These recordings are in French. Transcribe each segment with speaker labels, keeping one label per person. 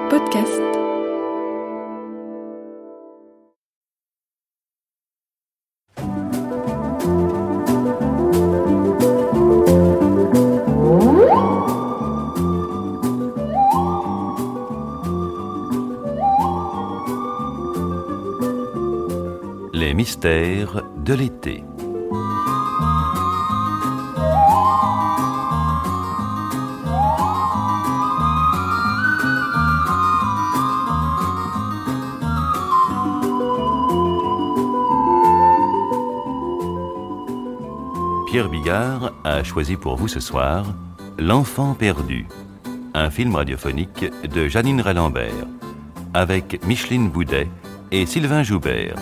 Speaker 1: podcast.
Speaker 2: Les mystères de l'été. Pierre Bigard a choisi pour vous ce soir L'Enfant perdu, un film radiophonique de Janine Rey-Lambert, avec Micheline Boudet et Sylvain Joubert.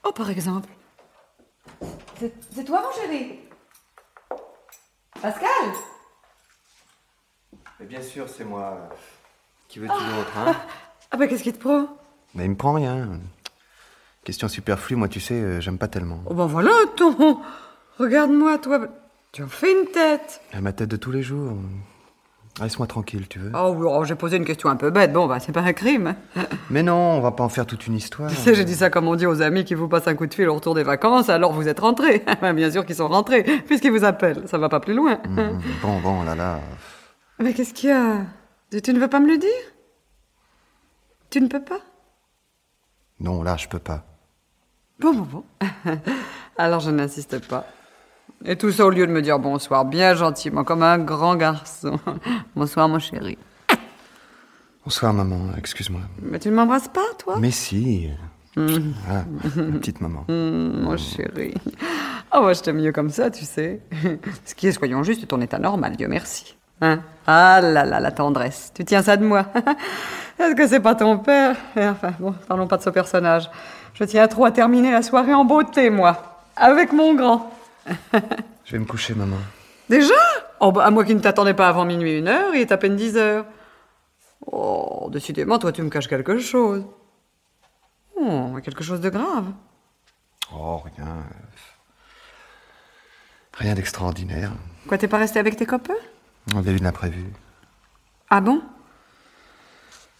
Speaker 3: Oh, par exemple. C'est toi, mon chéri? Pascal?
Speaker 4: Mais bien sûr, c'est moi. Qui veux-tu d'autre, hein?
Speaker 3: Ah bah, qu'est-ce qui te prend?
Speaker 4: Mais il me prend rien. Question superflue, moi, tu sais, j'aime pas tellement.
Speaker 3: Oh, ben voilà, ton... Regarde-moi, toi. Tu en fais une tête.
Speaker 4: À ma tête de tous les jours. Laisse-moi tranquille, tu veux?
Speaker 3: Oh, oui, oh, j'ai posé une question un peu bête. Bon, bah, c'est pas un crime.
Speaker 4: Mais non, on va pas en faire toute une histoire.
Speaker 3: Tu sais, j'ai dit ça comme on dit aux amis qui vous passent un coup de fil au retour des vacances, alors vous êtes rentrés. Bien sûr qu'ils sont rentrés, puisqu'ils vous appellent. Ça va pas plus loin.
Speaker 4: Bon, là.
Speaker 3: Mais qu'est-ce qu'il y a? Tu ne veux pas me le dire? Tu ne peux pas?
Speaker 4: Non, là, je peux pas.
Speaker 3: Bon. Alors je n'insiste pas. Et tout ça au lieu de me dire bonsoir, bien gentiment, comme un grand garçon. Bonsoir, mon chéri.
Speaker 4: Bonsoir, maman, excuse-moi.
Speaker 3: Mais tu ne m'embrasses pas, toi?
Speaker 4: Mais si. Ah, ma petite maman.
Speaker 3: Mon chéri. Oh, moi, je t'aime mieux comme ça, tu sais. Ce qui est, soyons justes, ton état normal, Dieu merci. Hein? Ah là là, la tendresse. Tu tiens ça de moi? Est-ce que c'est pas ton père? Enfin, bon, parlons pas de ce personnage. Je tiens trop à terminer la soirée en beauté, moi. Avec mon grand.
Speaker 4: Je vais me coucher, maman.
Speaker 3: Déjà? Oh, bah, à moi qui ne t'attendais pas avant minuit 1h, il est à peine 10h. Oh, décidément, toi, tu me caches quelque chose. Oh, quelque chose de grave.
Speaker 4: Oh, rien. Rien d'extraordinaire.
Speaker 3: Quoi, t'es pas resté avec tes copains?
Speaker 4: On avait eu de l'imprévu.
Speaker 3: Ah bon?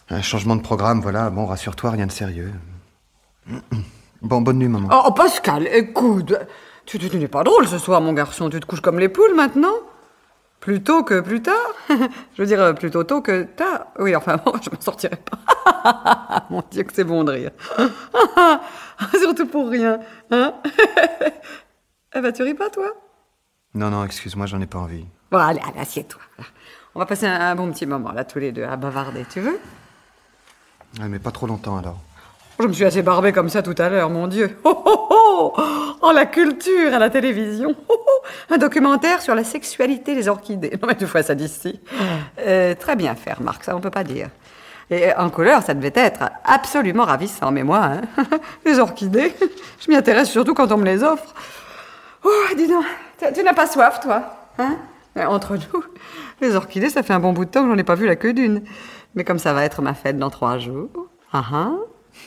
Speaker 4: Un changement de programme, voilà. Bon, rassure-toi, rien de sérieux. Bon, bonne nuit, maman.
Speaker 3: Oh, Pascal, écoute, tu n'es pas drôle ce soir, mon garçon. Tu te couches comme les poules, maintenant? Plus tôt que plus tard? Je veux dire, plutôt tôt que tard. Oui, enfin, bon, je m'en sortirai pas. Mon Dieu, que c'est bon de rire. Surtout pour rien, hein? Eh ben, tu ris pas, toi?
Speaker 4: Non, excuse-moi, j'en ai pas envie.
Speaker 3: Bon, allez, assieds-toi. On va passer un bon petit moment, là, tous les deux, à bavarder, tu veux?
Speaker 4: Ouais, mais pas trop longtemps, alors.
Speaker 3: Je me suis assez barbée comme ça tout à l'heure, mon Dieu. Oh, la culture à la télévision. Un documentaire sur la sexualité des orchidées. Non, mais tu vois ça d'ici. Très bien fait, remarque, ça on peut pas dire. Et en couleur, ça devait être absolument ravissant. Mais moi, hein, les orchidées, je m'y intéresse surtout quand on me les offre. Oh, dis donc, tu n'as pas soif, toi, hein? Entre nous, les orchidées, ça fait un bon bout de temps que j'en ai pas vu la queue d'une. Mais comme ça va être ma fête dans 3 jours,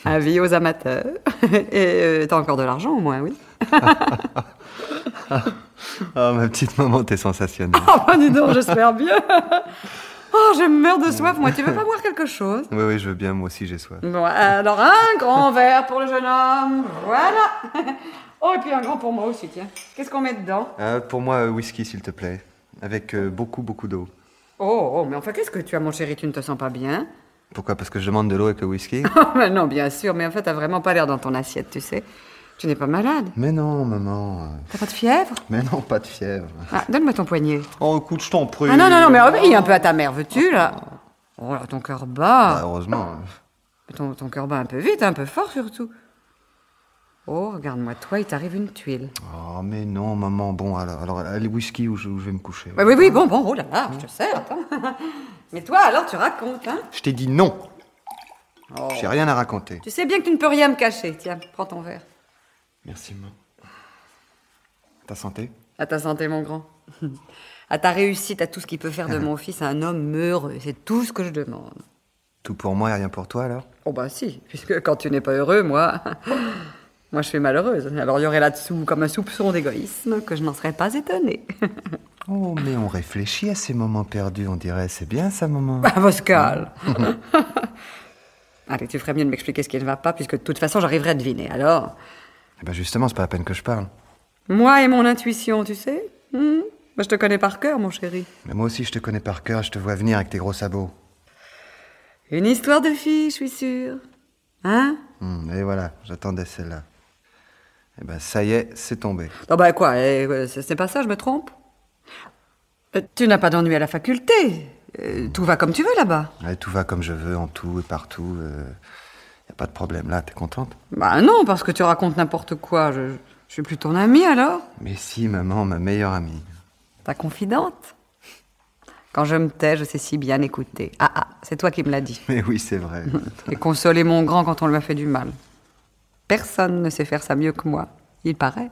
Speaker 3: avis aux amateurs. Et t'as encore de l'argent au moins, oui?
Speaker 4: Oh, ma petite maman, t'es sensationnelle.
Speaker 3: Oh, bah dis donc, j'espère bien. Oh, je meurs de soif, moi. Tu veux pas boire quelque chose?
Speaker 4: Oui, je veux bien, moi aussi j'ai soif.
Speaker 3: Bon, alors un grand verre pour le jeune homme. Voilà. Oh, et puis un grand pour moi aussi, tiens. Qu'est-ce qu'on met dedans?
Speaker 4: Pour moi, whisky, s'il te plaît. Avec beaucoup d'eau.
Speaker 3: Oh, mais enfin, qu'est-ce que tu as, mon chéri? Tu ne te sens pas bien?
Speaker 4: Pourquoi? Parce que je demande de l'eau avec le whisky?
Speaker 3: Oh, non, bien sûr, mais en fait, t'as vraiment pas l'air dans ton assiette, tu sais. Tu n'es pas malade?
Speaker 4: Mais non, maman.
Speaker 3: T'as pas de fièvre?
Speaker 4: Mais non, pas de fièvre.
Speaker 3: Ah, donne-moi ton poignet.
Speaker 4: Oh, écoute, je t'en prie.
Speaker 3: Ah non, mais obéis un peu à ta mère, veux-tu, là? Oh, là, ton cœur bat.
Speaker 4: Bah, heureusement.
Speaker 3: Ton cœur bat un peu vite, un peu fort, surtout. Oh, regarde-moi, toi, il t'arrive une tuile.
Speaker 4: Oh, mais non, maman. Bon, alors allez, whisky ou je vais me coucher.
Speaker 3: Oui, bon, oh là là, je te sers, attends. Mais toi, alors, tu racontes, hein?
Speaker 4: Je t'ai dit non.
Speaker 3: Oh.
Speaker 4: J'ai rien à raconter.
Speaker 3: Tu sais bien que tu ne peux rien me cacher. Tiens, prends ton verre.
Speaker 4: Merci, maman. Ta santé?
Speaker 3: À ta santé, mon grand. À ta réussite, à tout ce qui peut faire de mon fils un homme heureux. C'est tout ce que je demande.
Speaker 4: Tout pour moi et rien pour toi, alors?
Speaker 3: Oh bah si, puisque quand tu n'es pas heureux, moi je suis malheureuse. Alors il y aurait là-dessous comme un soupçon d'égoïsme que je n'en serais pas étonnée.
Speaker 4: Oh, mais on réfléchit à ces moments perdus, on dirait. C'est bien, ça, maman.
Speaker 3: Bah, Pascal. Allez, tu ferais mieux de m'expliquer ce qui ne va pas, puisque de toute façon, j'arriverai à deviner. Alors,
Speaker 4: Eh ben justement, c'est pas la peine que je parle.
Speaker 3: moi et mon intuition, tu sais Bah, je te connais par cœur, mon chéri.
Speaker 4: Mais moi aussi, je te connais par cœur, je te vois venir avec tes gros sabots.
Speaker 3: Une histoire de fille, je suis sûre. Hein?
Speaker 4: Et voilà, j'attendais celle-là. Eh ben, ça y est, c'est tombé.
Speaker 3: Non, bah quoi, c'est pas ça, je me trompe? Tu n'as pas d'ennui à la faculté. Tout va comme tu veux là-bas.
Speaker 4: Ouais, tout va comme je veux, en tout et partout. Y a pas de problème là, t'es contente?
Speaker 3: Bah non, parce que tu racontes n'importe quoi. Je suis plus ton amie, alors?
Speaker 4: Mais si, maman, ma meilleure amie.
Speaker 3: Ta confidente? Quand je me tais, je sais si bien écouter. Ah, c'est toi qui me l'as dit.
Speaker 4: Mais oui, c'est vrai.
Speaker 3: Et consoler mon grand quand on lui a fait du mal. Personne ne sait faire ça mieux que moi. Il paraît.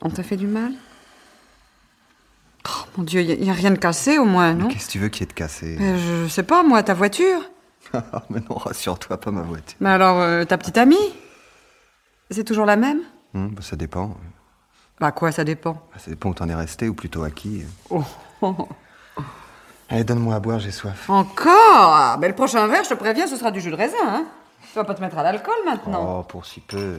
Speaker 3: On t'a fait du mal? Oh, mon Dieu, il n'y a rien de cassé au moins, non?
Speaker 4: Mais qu'est-ce que tu veux qu'il y ait de cassé?
Speaker 3: Je sais pas, moi, ta voiture?
Speaker 4: Mais non, rassure-toi, pas ma voiture.
Speaker 3: Mais alors, ta petite amie? C'est toujours la même?
Speaker 4: Bah, ça dépend.
Speaker 3: Bah quoi, ça dépend?
Speaker 4: Bah, ça dépend où t'en es resté, ou plutôt à qui.
Speaker 3: Oh.
Speaker 4: Allez, donne-moi à boire, j'ai soif.
Speaker 3: Encore? Mais le prochain verre, je te préviens, ce sera du jus de raisin, hein? Tu vas pas te mettre à l'alcool maintenant.
Speaker 4: Oh, pour si peu.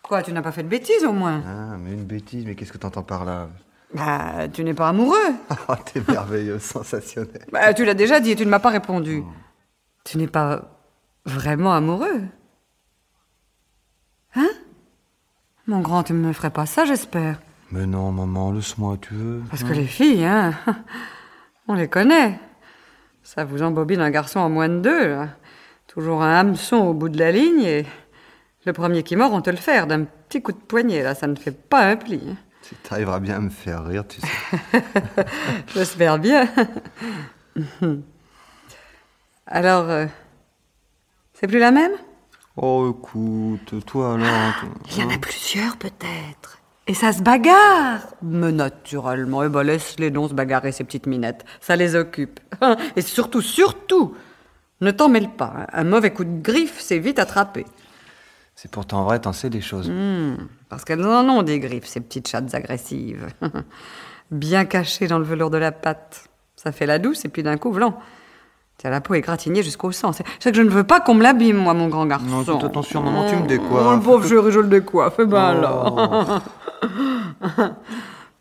Speaker 3: Quoi, tu n'as pas fait de bêtises au moins?
Speaker 4: Ah, mais une bêtise, mais qu'est-ce que t'entends par là?
Speaker 3: Bah, tu n'es pas amoureux.
Speaker 4: Oh, t'es merveilleux, sensationnel.
Speaker 3: Bah, tu l'as déjà dit et tu ne m'as pas répondu. Tu n'es pas vraiment amoureux? Hein? Mon grand, tu ne me ferais pas ça, j'espère.
Speaker 4: Mais non, maman, laisse-moi, tu veux.
Speaker 3: Parce que les filles, hein, on les connaît. Ça vous embobine un garçon en moins de 2, là. Toujours un hameçon au bout de la ligne et le premier qui mord, on te le fait d'un petit coup de poignet, là, ça ne fait pas un pli.
Speaker 4: Tu t'arriveras bien à me faire rire, tu sais.
Speaker 3: J'espère bien. Alors, c'est plus la même?
Speaker 4: Oh, écoute, toi, alors...
Speaker 3: Il y en a plusieurs, peut-être. Et ça se bagarre. Mais naturellement, ben laisse les dons se bagarrer, ces petites minettes. Ça les occupe. Et surtout, ne t'en mêle pas. Hein. Un mauvais coup de griffe, c'est vite attrapé.
Speaker 4: C'est pourtant vrai, t'en sais des choses.
Speaker 3: Parce qu'elles en ont des griffes, ces petites chattes agressives. Bien cachées dans le velours de la patte. Ça fait la douce et puis d'un coup, vlan. Tiens, la peau est gratignée jusqu'au sang. C'est que je ne veux pas qu'on me l'abîme, moi, mon grand garçon.
Speaker 4: Non, fais attention, maman, tu me décoiffes.
Speaker 3: Oh, le pauvre chéri, je le décoiffe. Eh ben alors.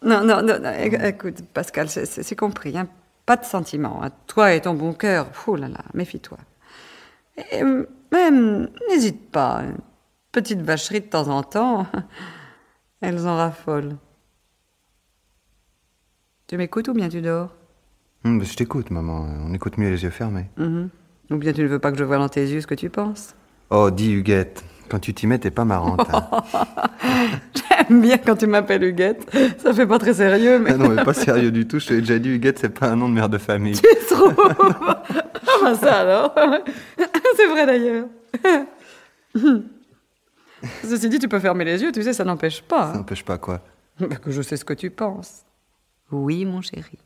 Speaker 3: Non, écoute, Pascal, c'est compris. Hein. Pas de sentiments. Hein. Toi et ton bon cœur, oh là là, méfie-toi. Et même, n'hésite pas. Une petite vacherie de temps en temps, elles en raffolent. Tu m'écoutes ou bien tu dors?
Speaker 4: Je t'écoute, maman. On écoute mieux les yeux fermés.
Speaker 3: Ou bien tu ne veux pas que je voie dans tes yeux ce que tu penses?
Speaker 4: Oh, dis, Huguette, quand tu t'y mets, t'es pas marrante. Hein.
Speaker 3: J'aime bien quand tu m'appelles Huguette. Ça fait pas très sérieux, mais...
Speaker 4: Ah non, mais pas sérieux du tout. Je te l'ai déjà dit, Huguette, c'est pas un nom de mère de famille.
Speaker 3: Tu trouves? Ah ben ça alors. C'est vrai d'ailleurs. Ceci dit, tu peux fermer les yeux, tu sais, ça n'empêche pas.
Speaker 4: Ça n'empêche pas quoi?
Speaker 3: Que je sais ce que tu penses. Oui, mon chéri.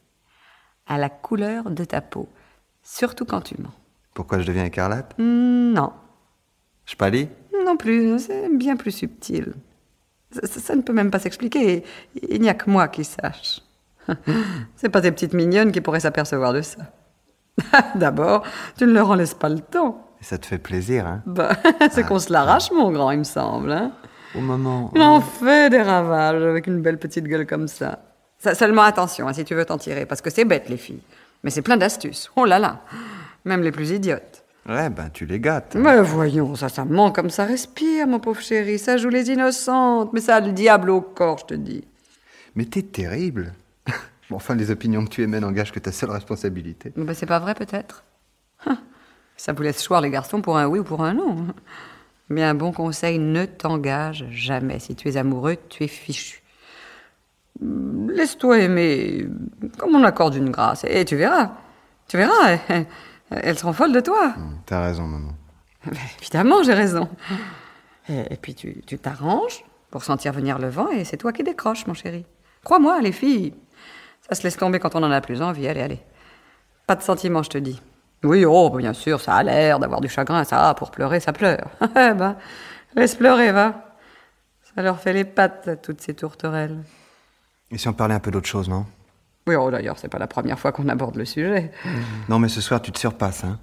Speaker 3: À la couleur de ta peau. Surtout quand tu mens.
Speaker 4: Pourquoi je deviens écarlate?
Speaker 3: Non.
Speaker 4: Je pâlis?
Speaker 3: Non plus, c'est bien plus subtil. Ça ne peut même pas s'expliquer. Il n'y a que moi qui sache. C'est pas tes petites mignonnes qui pourraient s'apercevoir de ça. D'abord, tu ne leur en laisses pas le temps.
Speaker 4: Et ça te fait plaisir, hein?
Speaker 3: Bah, c'est qu'on se l'arrache, mon grand, il me semble. Hein.
Speaker 4: Oh, maman...
Speaker 3: Il en fait des ravages avec une belle petite gueule comme ça. Seulement attention, hein, si tu veux t'en tirer, parce que c'est bête, les filles. Mais c'est plein d'astuces. Oh là là, même les plus idiotes.
Speaker 4: Ouais, ben tu les gâtes. Hein.
Speaker 3: Mais voyons, ça ment comme ça respire, mon pauvre chéri. Ça joue les innocentes, mais ça a le diable au corps, je te dis.
Speaker 4: Mais t'es terrible. Bon, enfin, les opinions que tu émets n'engagent que ta seule responsabilité.
Speaker 3: Ben, c'est pas vrai, peut-être. Ça vous laisse choir les garçons pour un oui ou pour un non. Mais un bon conseil, ne t'engage jamais. Si tu es amoureux, tu es fichu. Laisse-toi aimer, comme on accorde une grâce. Et tu verras. Elles seront folles de toi.
Speaker 4: T'as raison, maman.
Speaker 3: Ben, évidemment, j'ai raison. Et puis tu t'arranges pour sentir venir le vent et c'est toi qui décroches, mon chéri. Crois-moi, les filles, ça se laisse tomber quand on en a plus envie. Allez, allez. Pas de sentiments, je te dis. Oui, oh, bien sûr, ça a l'air d'avoir du chagrin, ça, pour pleurer, ça pleure. Ben, laisse pleurer, va. Ça leur fait les pattes, toutes ces tourterelles.
Speaker 4: Et si on parlait un peu d'autre chose, non?
Speaker 3: Oui, oh, d'ailleurs, c'est pas la première fois qu'on aborde le sujet.
Speaker 4: Non, mais ce soir, tu te surpasses, hein?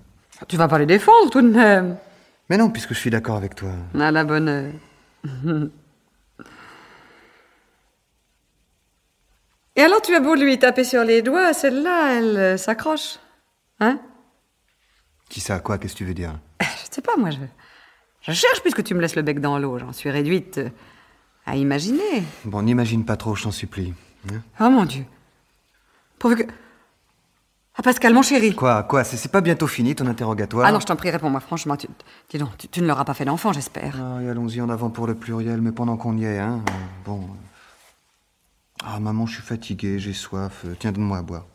Speaker 3: Tu vas pas les défendre, tout de même.
Speaker 4: Mais non, puisque je suis d'accord avec toi.
Speaker 3: À la bonne heure. Et alors, tu as beau lui taper sur les doigts, celle-là, elle s'accroche. Hein?
Speaker 4: Qui ça, quoi? Qu'est-ce que tu veux dire?
Speaker 3: Je sais pas, moi, je cherche puisque tu me laisses le bec dans l'eau. J'en suis réduite à imaginer.
Speaker 4: Bon, n'imagine pas trop, je t'en supplie. Hein?
Speaker 3: Oh, mon Dieu. Pourvu que... Ah, Pascal, mon chéri.
Speaker 4: Quoi? C'est pas bientôt fini, ton interrogatoire?
Speaker 3: Ah non, je t'en prie, réponds-moi franchement. Dis donc, tu ne leur as pas fait d'enfant, j'espère.
Speaker 4: Ah, et allons-y en avant pour le pluriel, mais pendant qu'on y est, hein. Bon. Ah, maman, je suis fatigué, j'ai soif. Tiens, donne-moi à boire.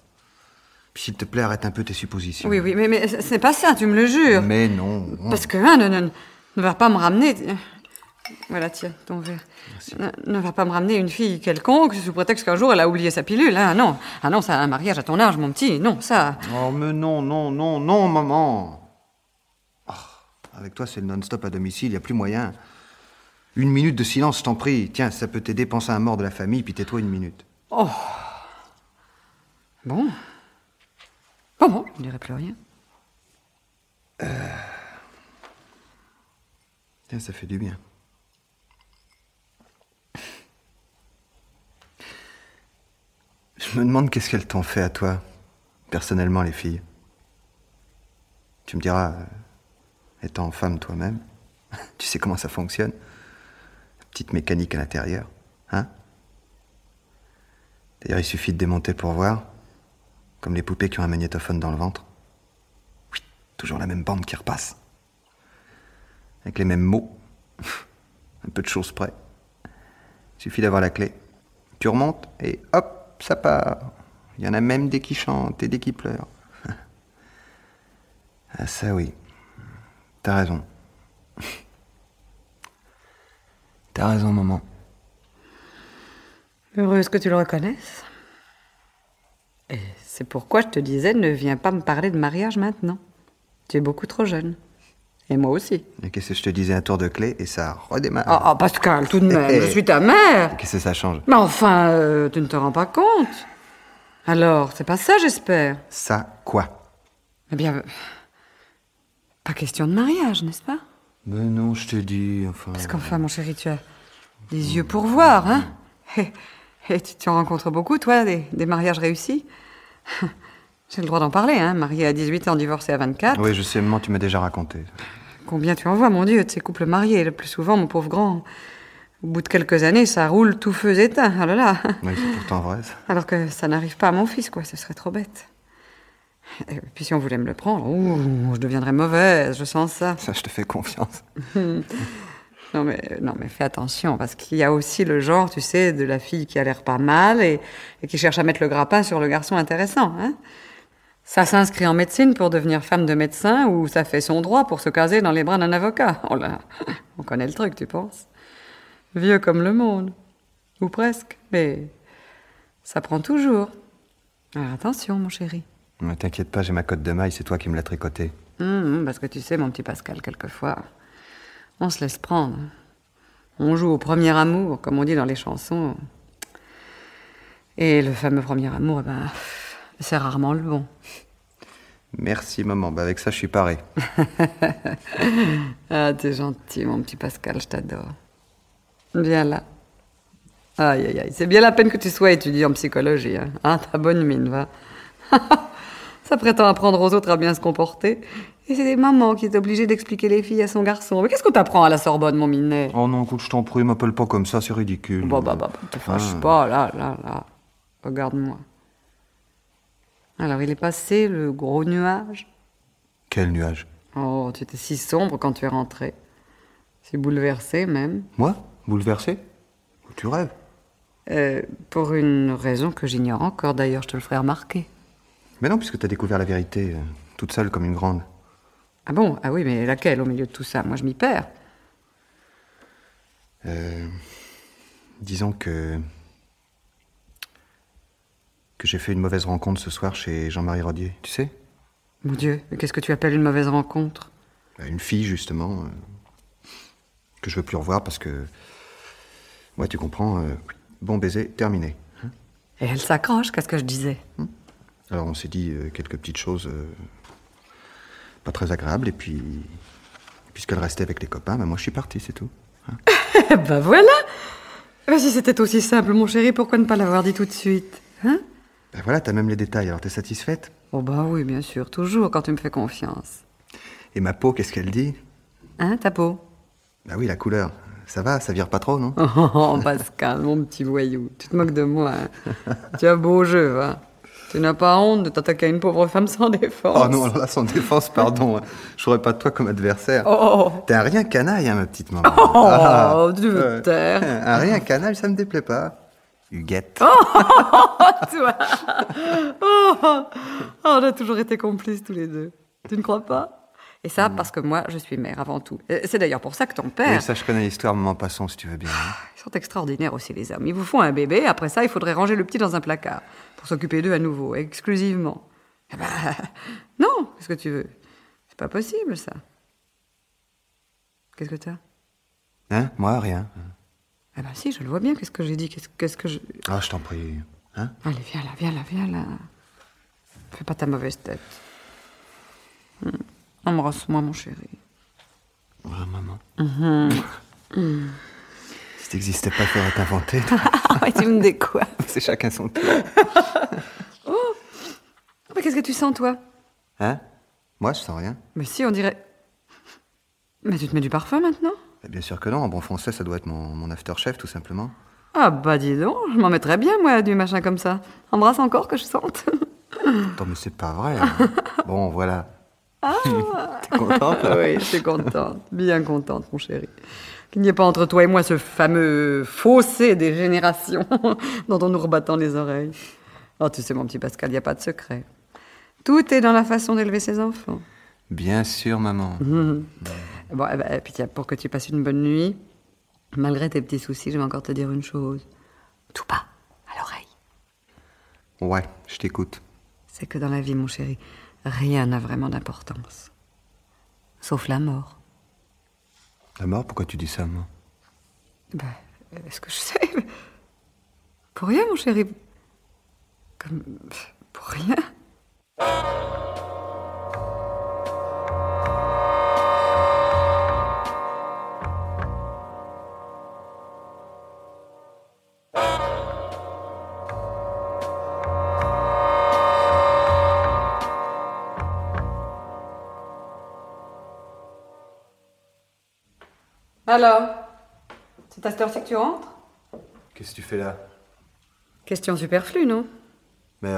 Speaker 4: Puis s'il te plaît, arrête un peu tes suppositions.
Speaker 3: Oui, mais c'est pas ça, tu me le jures.
Speaker 4: Mais non.
Speaker 3: Parce que, hein, ne va pas me ramener... Voilà, tiens, ton verre. Ne va pas me ramener une fille quelconque sous prétexte qu'un jour elle a oublié sa pilule. Hein, non. Ah non, ça, un mariage à ton âge, mon petit. Non, ça...
Speaker 4: Oh, mais non, maman. Oh, avec toi, c'est le non-stop à domicile, y a plus moyen. 1 minute de silence, je t'en prie. Tiens, ça peut t'aider, pense à un mort de la famille, puis tais-toi 1 minute.
Speaker 3: Oh. Bon, je ne dirai plus rien.
Speaker 4: Tiens, ça fait du bien. Je me demande qu'est-ce qu'elles t'ont fait à toi, personnellement, les filles. Tu me diras, étant femme toi-même, tu sais comment ça fonctionne. La petite mécanique à l'intérieur, hein? D'ailleurs, il suffit de démonter pour voir, comme les poupées qui ont un magnétophone dans le ventre. Oui, toujours la même bande qui repasse. Avec les mêmes mots, un peu de choses près. Il suffit d'avoir la clé. Tu remontes et hop, ça part. Il y en a même des qui chantent et des qui pleurent. Ah ça oui, t'as raison. T'as raison, maman.
Speaker 3: Heureuse que tu le reconnaisses. Et c'est pourquoi je te disais, ne viens pas me parler de mariage maintenant. Tu es beaucoup trop jeune. Et moi aussi.
Speaker 4: Et qu'est-ce que je te disais, un tour de clé et ça redémarre.
Speaker 3: Oh, Pascal, tout de même, je suis ta mère.
Speaker 4: Qu'est-ce que ça change?
Speaker 3: Mais enfin, tu ne te rends pas compte. Alors, c'est pas ça, j'espère.
Speaker 4: Ça, quoi?
Speaker 3: Eh bien, pas question de mariage, n'est-ce pas?
Speaker 4: Mais non, je te dis, enfin...
Speaker 3: Parce qu'enfin, mon chéri, tu as des yeux pour voir, hein? Et tu en rencontres beaucoup, toi, des mariages réussis? J'ai le droit d'en parler, hein? Marié à 18 ans, divorcé à 24.
Speaker 4: Oui, je sais, maman, tu m'as déjà raconté.
Speaker 3: Combien tu en vois, mon Dieu, de ces couples mariés? Le plus souvent, mon pauvre grand. Au bout de quelques années, ça roule tout feu éteint. Oh là là.
Speaker 4: Oui, c'est pourtant vrai, ça.
Speaker 3: Alors que ça n'arrive pas à mon fils, quoi. Ce serait trop bête. Et puis si on voulait me le prendre, je deviendrais mauvaise, je sens ça.
Speaker 4: Ça, je te fais confiance.
Speaker 3: Non mais fais attention, parce qu'il y a aussi le genre, tu sais, de la fille qui a l'air pas mal et qui cherche à mettre le grappin sur le garçon intéressant, hein. Ça s'inscrit en médecine pour devenir femme de médecin ou ça fait son droit pour se caser dans les bras d'un avocat. Oh là, on connaît le truc, tu penses? Vieux comme le monde. Ou presque, mais ça prend toujours. Alors attention, mon chéri.
Speaker 4: Ne t'inquiète pas, j'ai ma cotte de maille, c'est toi qui me l'as tricotée.
Speaker 3: Parce que tu sais, mon petit Pascal, quelquefois, on se laisse prendre. On joue au premier amour, comme on dit dans les chansons. Et le fameux premier amour, c'est rarement le bon.
Speaker 4: Merci, maman. Avec ça, je suis paré.
Speaker 3: Ah, t'es gentil, mon petit Pascal, je t'adore. Viens là. Aïe, aïe, aïe. C'est bien la peine que tu sois étudiant en psychologie, hein. Ah, t'as bonne mine, va. Ça prétend apprendre aux autres à bien se comporter. Et c'est des mamans qui est obligée d'expliquer les filles à son garçon. Mais qu'est-ce qu'on t'apprend à la Sorbonne, mon minet?
Speaker 4: Oh non, écoute, je t'en prie, m'appelle pas comme ça, c'est ridicule.
Speaker 3: Te fâche pas, là. Regarde-moi. Alors, il est passé le gros nuage.
Speaker 4: Quel nuage?
Speaker 3: Oh, tu étais si sombre quand tu es rentré. Si bouleversé, même.
Speaker 4: Moi? Bouleversé? Tu rêves?
Speaker 3: Pour une raison que j'ignore encore, d'ailleurs, je te le ferai remarquer.
Speaker 4: Mais non, puisque t'as découvert la vérité. toute seule comme une grande.
Speaker 3: Ah bon? Ah oui, mais laquelle au milieu de tout ça? Moi, je m'y perds.
Speaker 4: Disons que j'ai fait une mauvaise rencontre ce soir chez Jean-Marie Rodier, tu sais?
Speaker 3: Mon Dieu, mais qu'est-ce que tu appelles une mauvaise rencontre?
Speaker 4: Une fille, justement, que je veux plus revoir parce que... Ouais, tu comprends, bon baiser, terminé.
Speaker 3: Et elle s'accroche, qu'est-ce que je disais?
Speaker 4: Alors on s'est dit quelques petites choses pas très agréables, et puis... Puisqu'elle restait avec les copains, moi je suis parti, c'est tout.
Speaker 3: Ben voilà! Ben si c'était aussi simple, mon chéri, pourquoi ne pas l'avoir dit tout de suite? Hein?
Speaker 4: Ben voilà, t'as même les détails, alors t'es satisfaite?
Speaker 3: Oh bah oui, bien sûr, toujours, quand tu me fais confiance.
Speaker 4: Et ma peau, qu'est-ce qu'elle dit?
Speaker 3: Hein, ta peau?
Speaker 4: Bah oui, la couleur. Ça va, ça vire pas trop, non?
Speaker 3: Oh, Pascal, mon petit voyou, tu te moques de moi, hein? Tu as beau jeu, va. Tu n'as pas honte de t'attaquer à une pauvre femme sans défense?
Speaker 4: Oh non, alors là, sans défense, pardon. J'aurais pas de toi comme adversaire.
Speaker 3: Oh.
Speaker 4: T'es un rien canaille, hein, ma petite maman.
Speaker 3: Oh, tu veux te taire.
Speaker 4: Un rien canaille, ça me déplaît pas. Huguette.
Speaker 3: Toi. Oh, on a toujours été complices tous les deux. Tu ne crois pas? Et ça, parce que moi, je suis mère avant tout. C'est d'ailleurs pour ça que ton père...
Speaker 4: Oui, ça, je connais l'histoire, maman, passons, si tu veux bien.
Speaker 3: Ils sont extraordinaires aussi, les hommes. Ils vous font un bébé, après ça, il faudrait ranger le petit dans un placard pour s'occuper d'eux à nouveau, exclusivement. Eh ben, non, qu'est-ce que tu veux? C'est pas possible, ça. Qu'est-ce que t'as?
Speaker 4: Hein? Moi, rien.
Speaker 3: Eh ben si, je le vois bien, qu'est-ce que j'ai dit, qu'est-ce que je...
Speaker 4: Ah, je t'en prie. Hein?
Speaker 3: Allez, viens là. Fais pas ta mauvaise tête. Embrasse-moi, mon chéri.
Speaker 4: Ouais, maman. Si t'existais pas, faudrait t'inventer.
Speaker 3: Ah, tu me décoiffes.
Speaker 4: C'est chacun son tour.
Speaker 3: Oh, mais qu'est-ce que tu sens, toi?
Speaker 4: Hein? Moi, je sens rien.
Speaker 3: Mais si, on dirait... Mais tu te mets du parfum, maintenant?
Speaker 4: Bien sûr que non, en bon français, ça doit être mon aftershave, tout simplement.
Speaker 3: Ah bah dis donc, je m'en mettrais bien, moi, du machin comme ça. Embrasse encore que je sente.
Speaker 4: Attends, mais c'est pas vrai. Hein. Bon, voilà. T'es contente, là?
Speaker 3: Oui, je suis contente, bien contente, mon chéri. Qu'il n'y ait pas entre toi et moi ce fameux fossé des générations dont on nous rebattant les oreilles. Oh, tu sais, mon petit Pascal, il n'y a pas de secret. Tout est dans la façon d'élever ses enfants.
Speaker 4: Bien sûr, maman.
Speaker 3: Bon, eh ben, puis tiens, pour que tu passes une bonne nuit, malgré tes petits soucis, je vais encore te dire une chose. Tout bas, à l'oreille.
Speaker 4: Ouais, je t'écoute.
Speaker 3: C'est que dans la vie, mon chéri, rien n'a vraiment d'importance. Sauf la mort.
Speaker 4: La mort, pourquoi tu dis ça, moi?
Speaker 3: Ben, est-ce que je sais? Pour rien, mon chéri. Comme... Pour rien. Alors, c'est à cette heure-ci que tu rentres?
Speaker 4: Qu'est-ce que tu fais là?
Speaker 3: Question superflue, non?
Speaker 4: Mais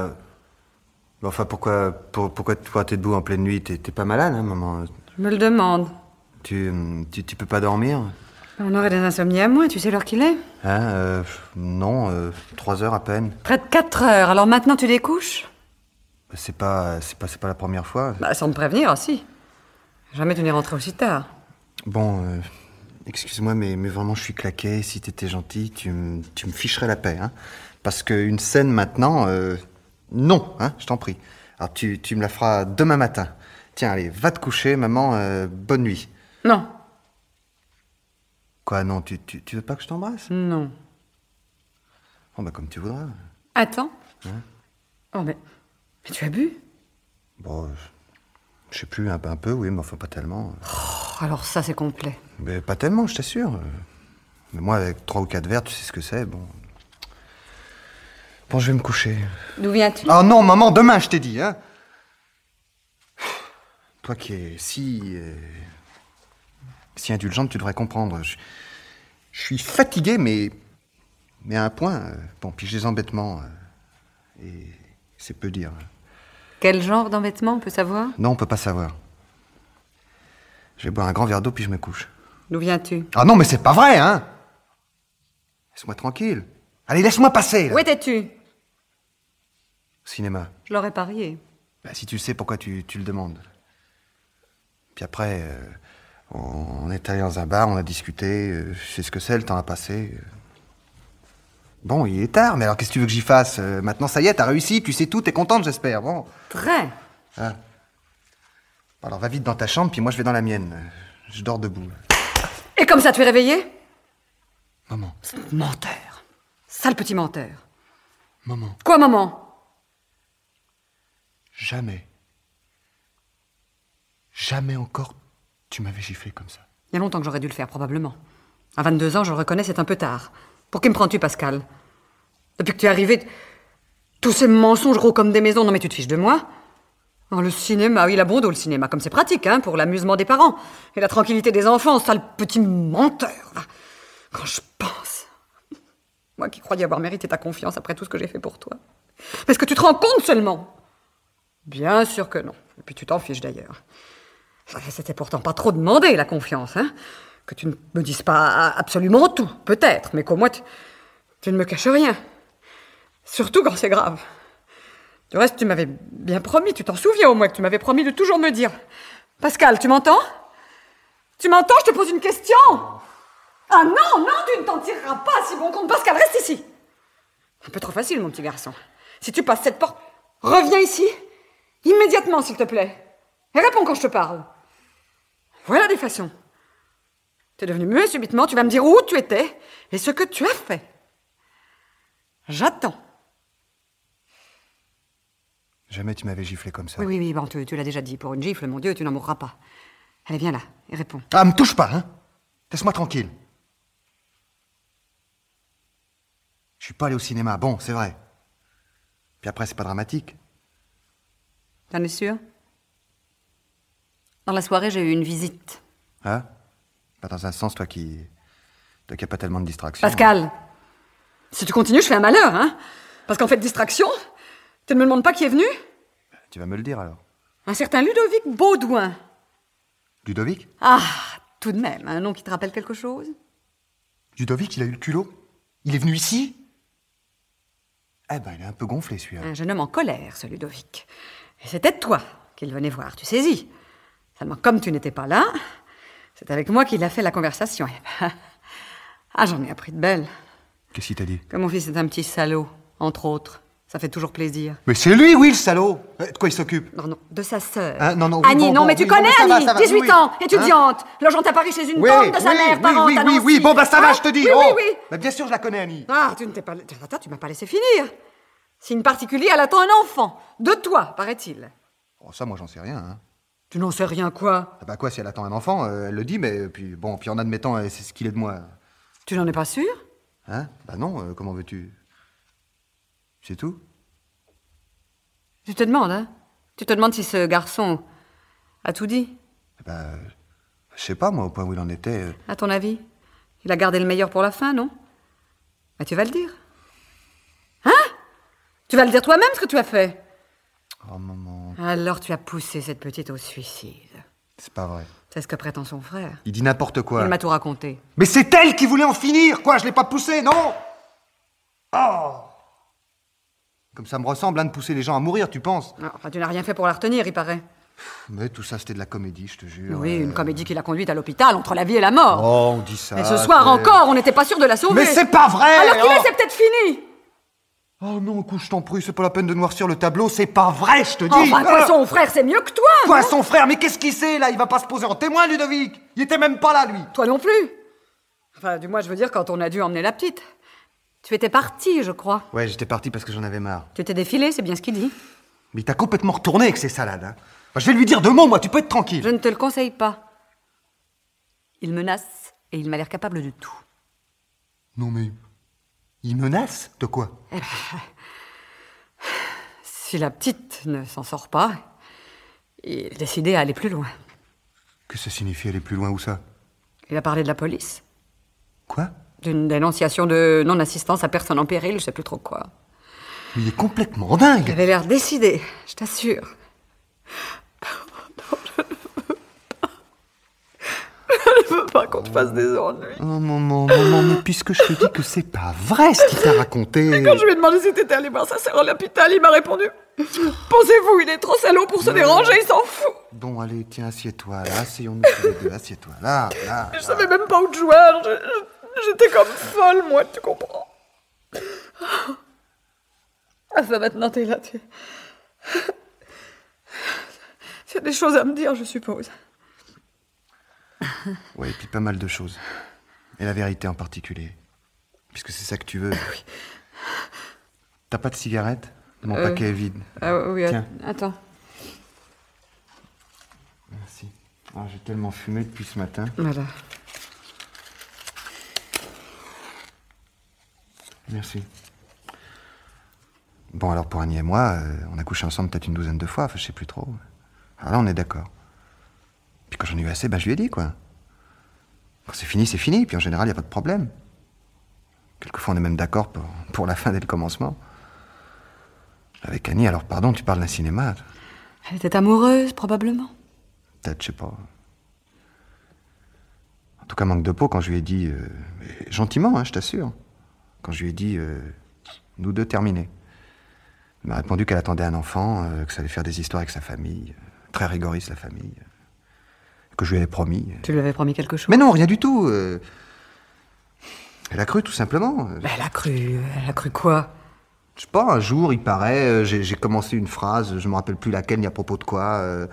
Speaker 4: enfin, pourquoi t'es debout en pleine nuit? T'es pas malade, hein, maman?
Speaker 3: Je me le demande.
Speaker 4: Tu peux pas dormir?
Speaker 3: On aurait des insomnies à moins, tu sais l'heure qu'il est?
Speaker 4: Hein, non, 3 heures à peine.
Speaker 3: Près de 4 heures, alors maintenant tu découches?
Speaker 4: C'est pas la première fois.
Speaker 3: Bah, sans me prévenir, si. Jamais tu n'es rentré aussi tard.
Speaker 4: Bon, excuse-moi, mais vraiment, je suis claqué. Si t'étais gentil, tu me ficherais la paix, hein. Parce qu'une scène maintenant, non, hein, je t'en prie. Alors, tu me la feras demain matin. Tiens, allez, va te coucher, maman, bonne nuit.
Speaker 3: Non.
Speaker 4: Quoi, non, tu veux pas que je t'embrasse?
Speaker 3: Non.
Speaker 4: Bon, bah, comme tu voudras.
Speaker 3: Attends.
Speaker 4: Hein?
Speaker 3: Oh, mais tu as bu?
Speaker 4: Bon, je sais plus, un peu, oui, mais enfin, pas tellement.
Speaker 3: Oh, alors ça, c'est complet.
Speaker 4: Mais pas tellement, je t'assure. Mais moi, avec 3 ou 4 verres, tu sais ce que c'est, bon... Bon, je vais me coucher.
Speaker 3: D'où viens-tu?
Speaker 4: Ah non, maman, demain, je t'ai dit, hein. Toi qui es si indulgente, tu devrais comprendre. Je suis fatigué, mais à un point. Bon, puis j'ai des embêtements. Et c'est peu dire.
Speaker 3: Quel genre d'embêtement, on peut savoir?
Speaker 4: Non, on peut pas savoir. Je vais boire un grand verre d'eau, puis je me couche.
Speaker 3: D'où viens-tu?
Speaker 4: Ah non, mais c'est pas vrai, hein. Laisse-moi tranquille. Allez, laisse-moi passer, là.
Speaker 3: Où étais-tu?
Speaker 4: Cinéma.
Speaker 3: Je l'aurais parié.
Speaker 4: Bah, si tu sais pourquoi tu le demandes. Puis après, on est allé dans un bar, on a discuté, je sais ce que c'est, le temps a passé. Bon, il est tard, mais alors qu'est-ce que tu veux que j'y fasse? Maintenant, ça y est, t'as réussi, tu sais tout, t'es contente, j'espère. Bon.
Speaker 3: Très.
Speaker 4: Ah. Alors va vite dans ta chambre, puis moi je vais dans la mienne. Je dors debout.
Speaker 3: Et comme ça, tu es réveillé?
Speaker 4: Maman.
Speaker 3: Menteur. Sale petit menteur.
Speaker 4: Maman.
Speaker 3: Quoi, maman?
Speaker 4: Jamais encore tu m'avais giflé comme ça.
Speaker 3: Il y a longtemps que j'aurais dû le faire, probablement. À 22 ans, je le reconnais, c'est un peu tard. Pour qui me prends-tu, Pascal? Depuis que tu es arrivé, tous ces mensonges gros comme des maisons, non mais tu te fiches de moi? Oh, le cinéma, oui, il a bon dos, le cinéma, comme c'est pratique, hein, pour l'amusement des parents. Et la tranquillité des enfants, sale petit menteur, là. Quand je pense... Moi qui croyais avoir mérité ta confiance après tout ce que j'ai fait pour toi. Mais est-ce que tu te rends compte seulement? Bien sûr que non. Et puis tu t'en fiches d'ailleurs. C'était pourtant pas trop demandé, la confiance, hein. Que tu ne me dises pas absolument tout, peut-être, mais qu'au moins tu ne me caches rien. Surtout quand c'est grave. Du reste, tu m'avais bien promis, tu t'en souviens au moins, que tu m'avais promis de toujours me dire. Pascal, tu m'entends? Tu m'entends? Je te pose une question. Ah non, tu ne t'en tireras pas si bon compte. Pascal, reste ici. Un peu trop facile, mon petit garçon. Si tu passes cette porte, reviens ici. Immédiatement, s'il te plaît. Et réponds quand je te parle. Voilà des façons. Tu es devenu muet subitement, tu vas me dire où tu étais et ce que tu as fait. J'attends.
Speaker 4: Jamais tu m'avais giflé comme ça.
Speaker 3: Oui, bon, tu l'as déjà dit. Pour une gifle, mon Dieu, tu n'en mourras pas. Allez, viens là et réponds.
Speaker 4: Ah, me touche pas, hein. Laisse-moi tranquille. Je suis pas allé au cinéma, bon, c'est vrai. Puis après, c'est pas dramatique.
Speaker 3: T'en es sûr? Dans la soirée, j'ai eu une visite.
Speaker 4: Hein? Pas dans un sens, toi qui a pas tellement de distractions.
Speaker 3: Pascal, si tu continues, je fais un malheur, hein? Parce qu'en fait, distraction, tu ne me demandes pas qui est venu?
Speaker 4: Tu vas me le dire, alors.
Speaker 3: Un certain Ludovic Baudouin.
Speaker 4: Ludovic?
Speaker 3: Ah, tout de même, un nom qui te rappelle quelque chose?
Speaker 4: Ludovic, il a eu le culot? Il est venu ici? Eh ben, il est un peu gonflé, celui-là.
Speaker 3: Un jeune homme en colère, ce Ludovic. Et c'était toi qu'il venait voir, tu saisis. Seulement, comme tu n'étais pas là, c'est avec moi qu'il a fait la conversation. Ah, j'en ai appris de belles.
Speaker 4: Qu'est-ce qu'il t'a dit?
Speaker 3: Que mon fils est un petit salaud, entre autres. Ça fait toujours plaisir.
Speaker 4: Mais c'est lui, oui, le salaud! De quoi il s'occupe?
Speaker 3: Non, de sa sœur.
Speaker 4: Hein, non,
Speaker 3: Annie, non, mais tu connais Annie, 18 ans, étudiante, logeant à Paris chez une tante de sa mère, parente à Nancy.
Speaker 4: Oui, bon, bah ça va, je te dis.
Speaker 3: Oui.
Speaker 4: Bah, bien sûr, je la connais, Annie.
Speaker 3: Ah, tu m'as pas laissé finir. Signe particulier, elle attend un enfant. De toi, paraît-il.
Speaker 4: Oh, ça, moi, j'en sais rien, hein.
Speaker 3: Tu n'en sais rien, quoi?
Speaker 4: Ah bah quoi, si elle attend un enfant, elle le dit, mais puis en admettant, c'est ce qu'il est de moi.
Speaker 3: Tu n'en es pas sûr?
Speaker 4: Hein? Bah non, comment veux-tu? C'est tout?
Speaker 3: Tu te demandes, hein? Tu te demandes si ce garçon a tout dit?
Speaker 4: Bah, je sais pas, moi, au point où il en était.
Speaker 3: À ton avis? Il a gardé le meilleur pour la fin, non? Bah, tu vas le dire. Hein? Tu vas le dire toi-même, ce que tu as fait?
Speaker 4: Oh, maman.
Speaker 3: Alors tu as poussé cette petite au suicide.
Speaker 4: C'est pas vrai.
Speaker 3: C'est ce que prétend son frère.
Speaker 4: Il dit n'importe quoi.
Speaker 3: Il m'a tout raconté.
Speaker 4: Mais c'est elle qui voulait en finir, quoi. Je l'ai pas poussé, non. Oh. Comme ça me ressemble, hein, de pousser les gens à mourir, tu penses?
Speaker 3: Non, enfin, tu n'as rien fait pour la retenir, il paraît.
Speaker 4: Mais tout ça, c'était de la comédie, je te jure.
Speaker 3: Oui, une comédie qui l'a conduite à l'hôpital entre la vie et la mort.
Speaker 4: Oh, on dit ça.
Speaker 3: Et ce soir encore, on n'était pas sûr de la sauver.
Speaker 4: Mais c'est pas vrai.
Speaker 3: Alors qu'il est, c'est peut-être fini.
Speaker 4: Oh non, écoute, je t'en prie, c'est pas la peine de noircir le tableau, c'est pas vrai, je te dis.
Speaker 3: Enfin, quoi, son frère, c'est mieux que toi.
Speaker 4: Quoi,
Speaker 3: non?
Speaker 4: son frère? Mais qu'est-ce qu'il sait, là? Il va pas se poser en témoin, Ludovic. Il était même pas là, lui.
Speaker 3: Toi non plus. Enfin, du moins, je veux dire, quand on a dû emmener la petite. Tu étais parti, je crois.
Speaker 4: Ouais, j'étais parti parce que j'en avais marre.
Speaker 3: Tu t'es défilé, c'est bien ce qu'il dit.
Speaker 4: Mais il t'a complètement retourné avec ces salades, hein. Enfin, je vais lui dire 2 mots, moi, tu peux être tranquille.
Speaker 3: Je ne te le conseille pas. Il menace et il m'a l'air capable de tout.
Speaker 4: Non, mais... il menace? De quoi?
Speaker 3: Si la petite ne s'en sort pas, il est décidé à aller plus loin.
Speaker 4: Que ça signifie aller plus loin, où ça?
Speaker 3: Il a parlé de la police.
Speaker 4: Quoi?
Speaker 3: D'une dénonciation de non-assistance à personne en péril, je sais plus trop quoi.
Speaker 4: Mais il est complètement dingue.
Speaker 3: Il avait l'air décidé, je t'assure. Non, je ne veux pas qu'on te fasse des ennuis.
Speaker 4: Oh, maman, mais puisque je te dis que c'est pas vrai ce qu'il t'a raconté...
Speaker 3: Quand je lui ai demandé si t'étais allé voir sa sœur à l'hôpital, il m'a répondu Pensez-vous, il est trop salaud pour se déranger, il s'en fout.
Speaker 4: Bon, allez, tiens, assieds-toi, là, asseyons-nous tous les deux, assieds-toi, là.
Speaker 3: Je savais même pas où te joindre, j'étais comme folle, moi, tu comprends. Ah, ça, maintenant, t'es là, tu as des choses à me dire, je suppose.
Speaker 4: Ouais, et puis pas mal de choses. Et la vérité en particulier. Puisque c'est ça que tu veux.
Speaker 3: Oui.
Speaker 4: T'as pas de cigarette? Mon paquet est vide.
Speaker 3: Ah oui,
Speaker 4: tiens.
Speaker 3: Attends.
Speaker 4: Merci. Oh, j'ai tellement fumé depuis ce matin.
Speaker 3: Voilà.
Speaker 4: Merci. Bon, alors pour Annie et moi, on a couché ensemble peut-être une douzaine de fois, enfin je sais plus trop. Alors là, on est d'accord. Puis quand j'en ai eu assez, je lui ai dit, quoi. Quand c'est fini, puis en général, il n'y a pas de problème. Quelquefois, on est même d'accord pour la fin dès le commencement. Avec Annie, alors pardon, tu parles d'un cinéma.
Speaker 3: Elle était amoureuse, probablement.
Speaker 4: Peut-être, je sais pas. En tout cas, manque de peau quand je lui ai dit... gentiment, hein, je t'assure. Quand je lui ai dit, nous deux terminés. Elle m'a répondu qu'elle attendait un enfant, que ça allait faire des histoires avec sa famille. Très rigoriste, la famille. Que je lui avais promis.
Speaker 3: Tu lui avais promis quelque chose?
Speaker 4: Mais non, rien du tout. Elle a cru, tout simplement.
Speaker 3: Elle a cru quoi?
Speaker 4: Je sais pas, un jour, il paraît, j'ai commencé une phrase, je me rappelle plus laquelle, ni à propos de quoi,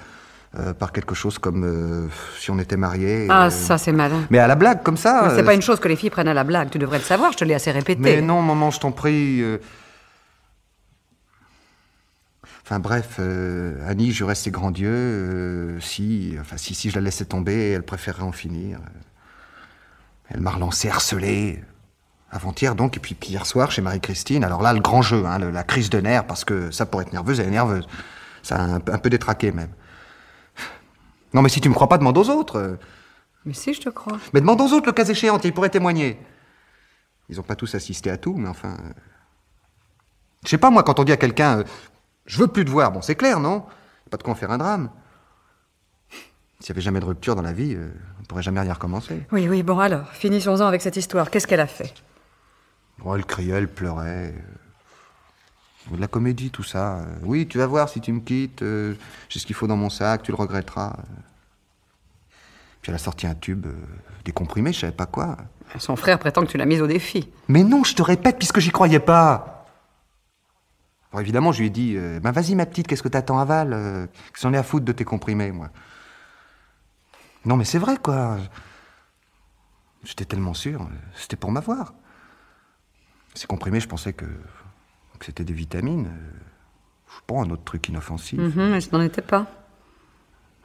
Speaker 4: par quelque chose comme si on était mariés.
Speaker 3: Ah, ça, c'est malin.
Speaker 4: Mais à la blague, comme ça.
Speaker 3: Mais c'est pas une chose que les filles prennent à la blague, tu devrais le savoir, je te l'ai assez répété.
Speaker 4: Mais non, maman, je t'en prie. Enfin bref, Annie jurait ses grands dieux, si je la laissais tomber, elle préférerait en finir. Elle m'a relancé, harcelé, avant-hier donc, et puis hier soir chez Marie-Christine. Alors là, le grand jeu, hein, la crise de nerfs, parce que ça, pour être nerveuse, elle est nerveuse. Ça a un peu détraqué même. Non mais si tu me crois pas, demande aux autres.
Speaker 3: Mais si, je te crois.
Speaker 4: Mais demande aux autres, le cas échéant, ils pourraient témoigner. Ils ont pas tous assisté à tout, mais enfin... Je sais pas, moi, quand on dit à quelqu'un... je veux plus te voir. Bon, c'est clair, non? Pas de quoi en faire un drame. S'il n'y avait jamais de rupture dans la vie, on ne pourrait jamais rien recommencer.
Speaker 3: Oui, bon alors, finissons-en avec cette histoire. Qu'est-ce qu'elle a fait?
Speaker 4: Oh, elle criait, elle pleurait. De la comédie, tout ça. Oui, tu vas voir, si tu me quittes, j'ai ce qu'il faut dans mon sac, tu le regretteras. Puis elle a sorti un tube, des comprimés, je savais pas quoi.
Speaker 3: Son frère prétend que tu l'as mise au défi.
Speaker 4: Mais non, je te répète, puisque j'y croyais pas. Alors évidemment, je lui ai dit, vas-y ma petite, qu'est-ce que t'attends, avale, qu'est-ce qu'on est à foutre de tes comprimés, moi. Non mais c'est vrai, quoi. J'étais tellement sûr, c'était pour m'avoir. Ces comprimés, je pensais que c'était des vitamines. Je sais pas, un autre truc inoffensif.
Speaker 3: Mais ce n'en était pas.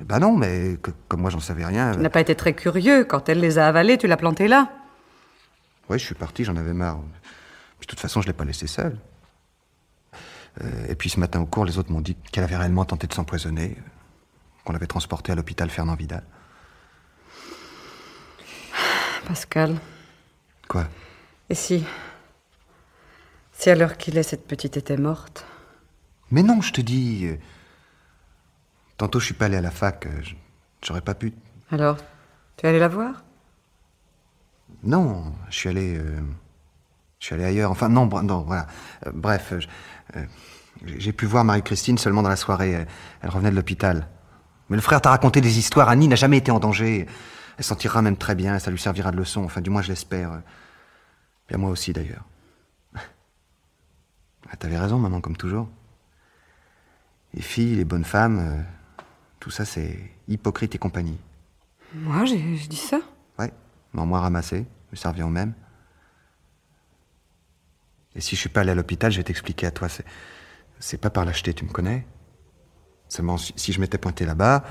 Speaker 4: Non, mais comme moi j'en savais rien...
Speaker 3: Tu n'as pas été très curieux. Quand elle les a avalés, tu l'as planté là.
Speaker 4: Ouais, je suis parti, j'en avais marre. Puis de toute façon, je l'ai pas laissée seule. Et puis ce matin au cours, les autres m'ont dit qu'elle avait réellement tenté de s'empoisonner, qu'on l'avait transportée à l'hôpital Fernand Vidal.
Speaker 3: Pascal.
Speaker 4: Quoi?
Speaker 3: Et si à l'heure qu'il est, cette petite était morte?
Speaker 4: Mais non, je te dis... Tantôt, je suis pas allé à la fac, j'aurais pas pu...
Speaker 3: Alors, tu es allé la voir?
Speaker 4: Non, je suis allé ailleurs, enfin non, voilà. Bref, j'ai pu voir Marie-Christine seulement dans la soirée, elle revenait de l'hôpital. Mais le frère t'a raconté des histoires, Annie n'a jamais été en danger. Elle s'en tirera même très bien, ça lui servira de leçon, enfin du moins je l'espère. Et à moi aussi d'ailleurs. Ah, t'avais raison, maman, comme toujours. Les filles, les bonnes femmes, tout ça c'est hypocrite et compagnie.
Speaker 3: Moi, j'ai dit ça?
Speaker 4: Ouais, mais en moins ramassé, mais ça revient au même. Et si je suis pas allé à l'hôpital, je vais t'expliquer à toi, c'est pas par lâcheté, tu me connais. Seulement, si je m'étais pointé là-bas,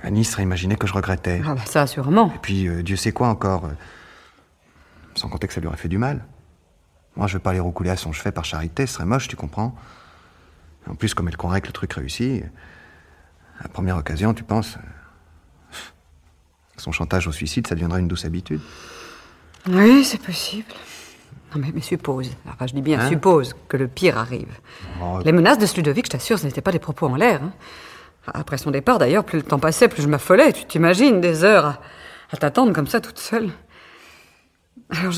Speaker 4: Annie serait imaginé que je regrettais.
Speaker 3: Ah ça, sûrement.
Speaker 4: Et puis, Dieu sait quoi encore. Sans compter que ça lui aurait fait du mal. Moi, je veux pas aller roucouler à son chevet par charité, ce serait moche, tu comprends. En plus, comme elle croirait que le truc réussit, à la première occasion, tu penses... Son chantage au suicide, ça deviendrait une douce habitude.
Speaker 3: Oui, c'est possible. Non, mais suppose, enfin je dis bien suppose, que le pire arrive.
Speaker 4: Oh,
Speaker 3: Les menaces de ce Ludovic, je t'assure, ce n'étaient pas des propos en l'air. Hein. Après son départ, d'ailleurs, plus le temps passait, plus je m'affolais. Tu t'imagines, des heures à t'attendre comme ça, toute seule. Alors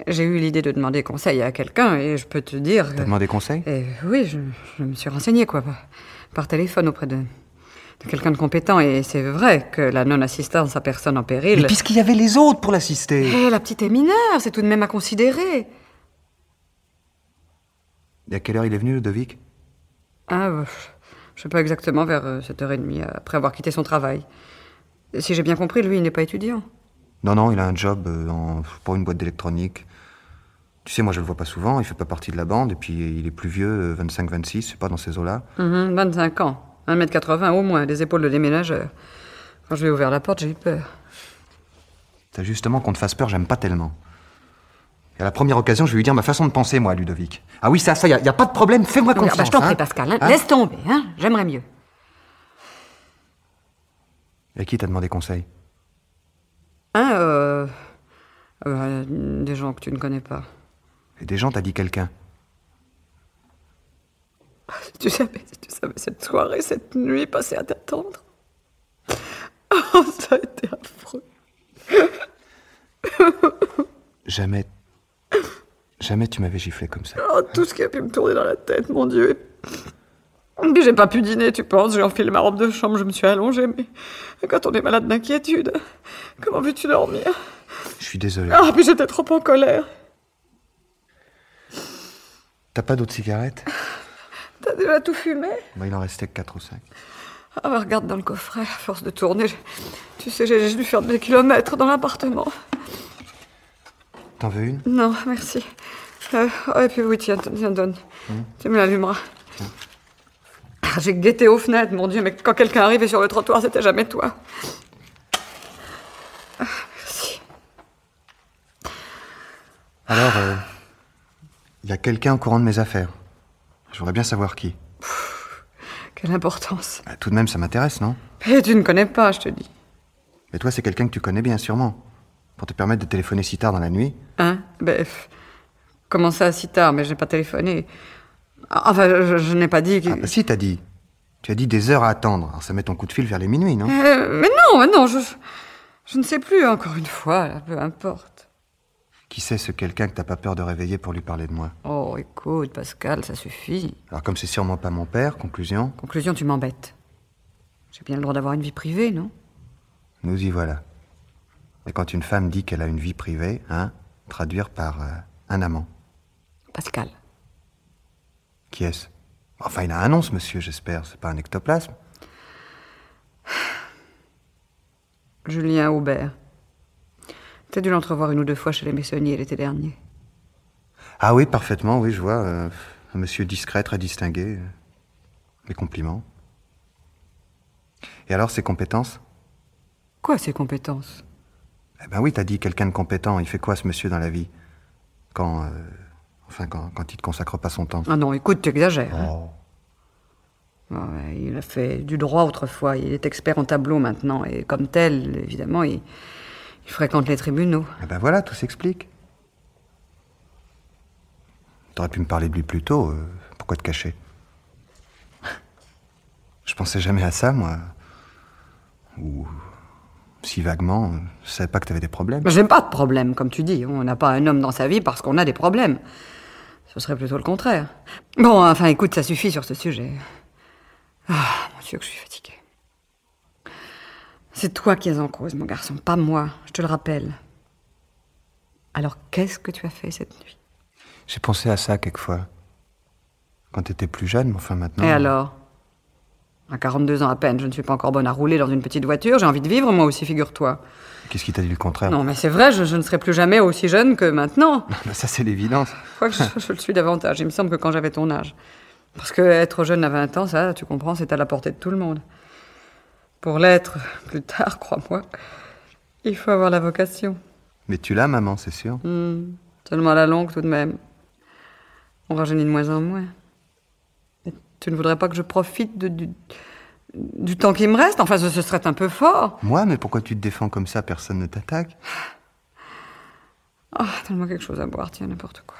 Speaker 3: J'ai eu l'idée de demander conseil à quelqu'un et je peux te dire...
Speaker 4: T'as demandé conseil?
Speaker 3: Oui, je me suis renseignée, quoi, par téléphone auprès de quelqu'un de compétent. Et c'est vrai que la non-assistance à personne en péril...
Speaker 4: Mais puisqu'il y avait les autres pour l'assister.
Speaker 3: Eh, la petite est mineure, c'est tout de même à considérer.
Speaker 4: Et à quelle heure il est venu, Ludovic?
Speaker 3: Je sais pas exactement, vers 7h30, après avoir quitté son travail. Si j'ai bien compris, lui, il n'est pas étudiant.
Speaker 4: Non, il a un job pour une boîte d'électronique. Tu sais, moi, je le vois pas souvent, il fait pas partie de la bande, et puis il est plus vieux, 25-26, c'est pas dans ces eaux-là.
Speaker 3: 25 ans, 1m80 au moins, les épaules de déménageur. Quand je lui ai ouvert la porte, j'ai eu peur.
Speaker 4: T'as justement qu'on te fasse peur, j'aime pas tellement. Et à la première occasion, je vais lui dire ma façon de penser, moi, Ludovic. Ah oui, ça, y a pas de problème, fais-moi confiance.
Speaker 3: Je t'en prie, Pascal, hein. Laisse tomber, hein. J'aimerais mieux.
Speaker 4: Et qui t'a demandé conseil?
Speaker 3: Des gens que tu ne connais pas.
Speaker 4: Et des gens, t'as dit quelqu'un?
Speaker 3: Si tu savais cette soirée, cette nuit passée à t'attendre. Oh, ça a été affreux.
Speaker 4: Jamais tu m'avais giflé comme ça.
Speaker 3: Oh, tout ce qui a pu me tourner dans la tête, mon Dieu. Puis j'ai pas pu dîner, tu penses. J'ai enfilé ma robe de chambre, je me suis allongée. Mais quand on est malade d'inquiétude, comment veux-tu dormir?
Speaker 4: Je suis désolé.
Speaker 3: Ah, puis j'étais trop en colère.
Speaker 4: T'as pas d'autres cigarettes?
Speaker 3: T'as déjà tout fumé?
Speaker 4: Bah, il en restait que 4 ou 5.
Speaker 3: Ah, bah, regarde dans le coffret, à force de tourner. Tu sais, j'ai dû faire des kilomètres dans l'appartement.
Speaker 4: T'en veux une?
Speaker 3: Non, merci. Et puis oui, tiens, donne. Tu me l'allumeras. J'ai guetté aux fenêtres, mon Dieu, mais quand quelqu'un arrivait sur le trottoir, c'était jamais toi. Merci.
Speaker 4: Alors, il y a quelqu'un au courant de mes affaires. Je voudrais bien savoir qui.
Speaker 3: Quelle importance.
Speaker 4: Bah, tout de même, ça m'intéresse, non?
Speaker 3: Et tu ne connais pas, je te dis.
Speaker 4: Mais toi, c'est quelqu'un que tu connais bien, sûrement. Pour te permettre de téléphoner si tard dans la nuit.
Speaker 3: Hein? Comment ça, si tard? Mais je n'ai pas téléphoné. Enfin, je n'ai pas dit que...
Speaker 4: Ah bah si, t'as dit. Tu as dit des heures à attendre. Alors ça met ton coup de fil vers les minuit, non?
Speaker 3: Mais non, je ne sais plus, encore une fois, là, peu importe.
Speaker 4: Qui c'est ce quelqu'un que t'as pas peur de réveiller pour lui parler de moi?
Speaker 3: Oh, écoute, Pascal, ça suffit.
Speaker 4: Alors comme c'est sûrement pas mon père, conclusion?
Speaker 3: Conclusion, tu m'embêtes. J'ai bien le droit d'avoir une vie privée, non?
Speaker 4: Nous y voilà. Et quand une femme dit qu'elle a une vie privée, hein, traduire par un amant.
Speaker 3: Pascal.
Speaker 4: Qui est-ce? Enfin, il a un nom, ce monsieur, j'espère. C'est pas un ectoplasme.
Speaker 3: Julien Aubert. T'as dû l'entrevoir une ou deux fois chez les Messonniers l'été dernier.
Speaker 4: Ah oui, parfaitement, oui, je vois. Un monsieur discret, très distingué. Mes compliments. Et alors, ses compétences?
Speaker 3: Quoi, ses compétences?
Speaker 4: Eh ben oui, t'as dit quelqu'un de compétent. Il fait quoi, ce monsieur, dans la vie? Quand il te consacre pas son temps.
Speaker 3: Ah non, écoute, tu exagères.
Speaker 4: Oh.
Speaker 3: Hein. Ouais, il a fait du droit autrefois. Il est expert en tableau maintenant. Et comme tel, évidemment, il fréquente les tribunaux.
Speaker 4: Eh ben voilà, tout s'explique. T'aurais pu me parler de lui plus tôt. Pourquoi te cacher? Je pensais jamais à ça, moi. Ou... si vaguement, je savais pas que t'avais des problèmes.
Speaker 3: J'ai pas de problème, comme tu dis. On n'a pas un homme dans sa vie parce qu'on a des problèmes. Ce serait plutôt le contraire. Bon, enfin, écoute, ça suffit sur ce sujet. Ah, mon Dieu, que je suis fatiguée. C'est toi qui es en cause, mon garçon, pas moi, je te le rappelle. Alors, qu'est-ce que tu as fait cette nuit?
Speaker 4: J'ai pensé à ça quelquefois. Quand t'étais plus jeune, mais enfin maintenant...
Speaker 3: Et alors? À 42 ans à peine, je ne suis pas encore bonne à rouler dans une petite voiture. J'ai envie de vivre, moi aussi, figure-toi.
Speaker 4: Qu'est-ce qui t'a dit le contraire?
Speaker 3: Non, mais c'est vrai, je ne serai plus jamais aussi jeune que maintenant.
Speaker 4: Ça, c'est l'évidence.
Speaker 3: Je crois que je le suis davantage. Il me semble que quand j'avais ton âge. Parce que être jeune à 20 ans, ça, tu comprends, c'est à la portée de tout le monde. Pour l'être, plus tard, crois-moi, il faut avoir la vocation.
Speaker 4: Mais tu l'as, maman, c'est sûr.
Speaker 3: Seulement à la longue, tout de même. On rajeunit de moins en moins. Et tu ne voudrais pas que je profite du temps qui me reste? Enfin, ce serait un peu fort.
Speaker 4: Moi, mais pourquoi tu te défends comme ça? Personne ne t'attaque.
Speaker 3: Oh, donne-moi quelque chose à boire, tiens, n'importe quoi.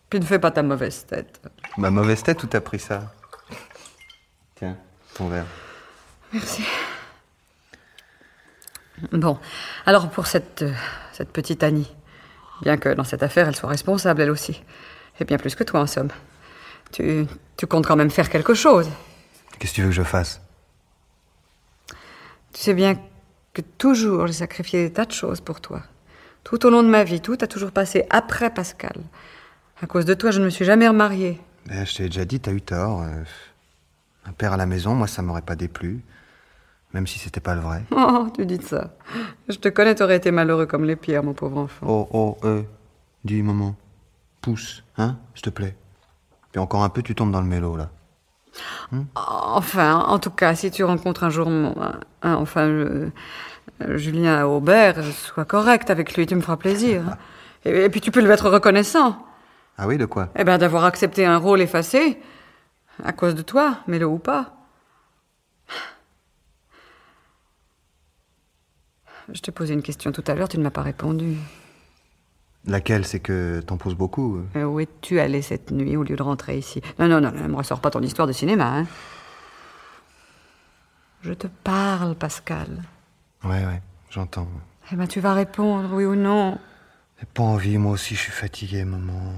Speaker 3: Puis ne fais pas ta mauvaise tête.
Speaker 4: Ma mauvaise tête, où t'as pris ça? Tiens, ton verre.
Speaker 3: Merci. Bon, alors pour cette petite Annie, bien que dans cette affaire, elle soit responsable, elle aussi. Et bien plus que toi, en somme. Tu comptes quand même faire quelque chose.
Speaker 4: Qu'est-ce que tu veux que je fasse?
Speaker 3: Tu sais bien que toujours j'ai sacrifié des tas de choses pour toi. Tout au long de ma vie, tout a toujours passé après Pascal. À cause de toi, je ne me suis jamais remariée.
Speaker 4: Ben, je t'ai déjà dit, t'as eu tort. Un père à la maison, moi, ça m'aurait pas déplu. Même si c'était pas le vrai.
Speaker 3: Oh, tu dis de ça. Je te connais, t'aurais été malheureux comme les pierres, mon pauvre enfant.
Speaker 4: Dis, maman. Pousse, hein, s'il te plaît. Puis encore un peu, tu tombes dans le mélo, là.
Speaker 3: Enfin, en tout cas, si tu rencontres un jour Julien à Aubert, sois correct avec lui, tu me feras plaisir. Hein. Et puis tu peux lui être reconnaissant.
Speaker 4: Ah oui, de quoi?
Speaker 3: Eh bien, d'avoir accepté un rôle effacé, à cause de toi, mets-le ou pas. Je t'ai posé une question tout à l'heure, tu ne m'as pas répondu.
Speaker 4: Laquelle? C'est que t'en poses beaucoup.
Speaker 3: Où es-tu allé cette nuit au lieu de rentrer ici? Non, ne me ressors pas ton histoire de cinéma, hein. Je te parle, Pascal.
Speaker 4: Ouais, j'entends.
Speaker 3: Eh ben, tu vas répondre, oui ou non.
Speaker 4: J'ai pas envie, moi aussi, je suis fatigué, maman.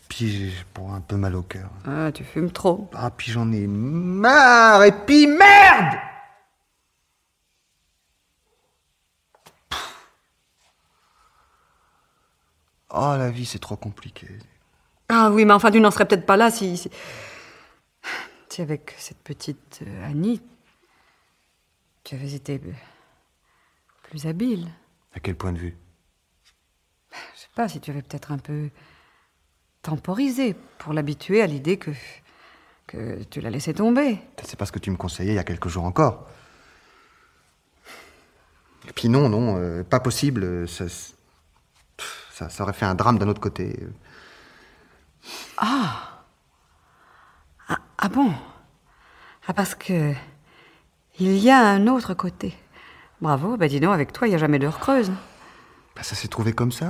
Speaker 4: Puis j'ai un peu mal au cœur.
Speaker 3: Ah, tu fumes trop.
Speaker 4: Ah, puis j'en ai marre, et puis merde! Oh, la vie, c'est trop compliqué.
Speaker 3: Ah oui, mais enfin, tu n'en serais peut-être pas là si avec cette petite Annie, tu avais été plus habile.
Speaker 4: À quel point de vue?
Speaker 3: Je sais pas, si tu avais peut-être un peu temporisé pour l'habituer à l'idée que tu l'as laissé tomber.
Speaker 4: C'est pas ce que tu me conseillais il y a quelques jours encore. Et puis non, pas possible. Ça aurait fait un drame d'un autre côté.
Speaker 3: Ah bon? Ah, parce que il y a un autre côté. Bravo, dis donc, avec toi, il n'y a jamais d'heure creuse.
Speaker 4: Bah, ça s'est trouvé comme ça.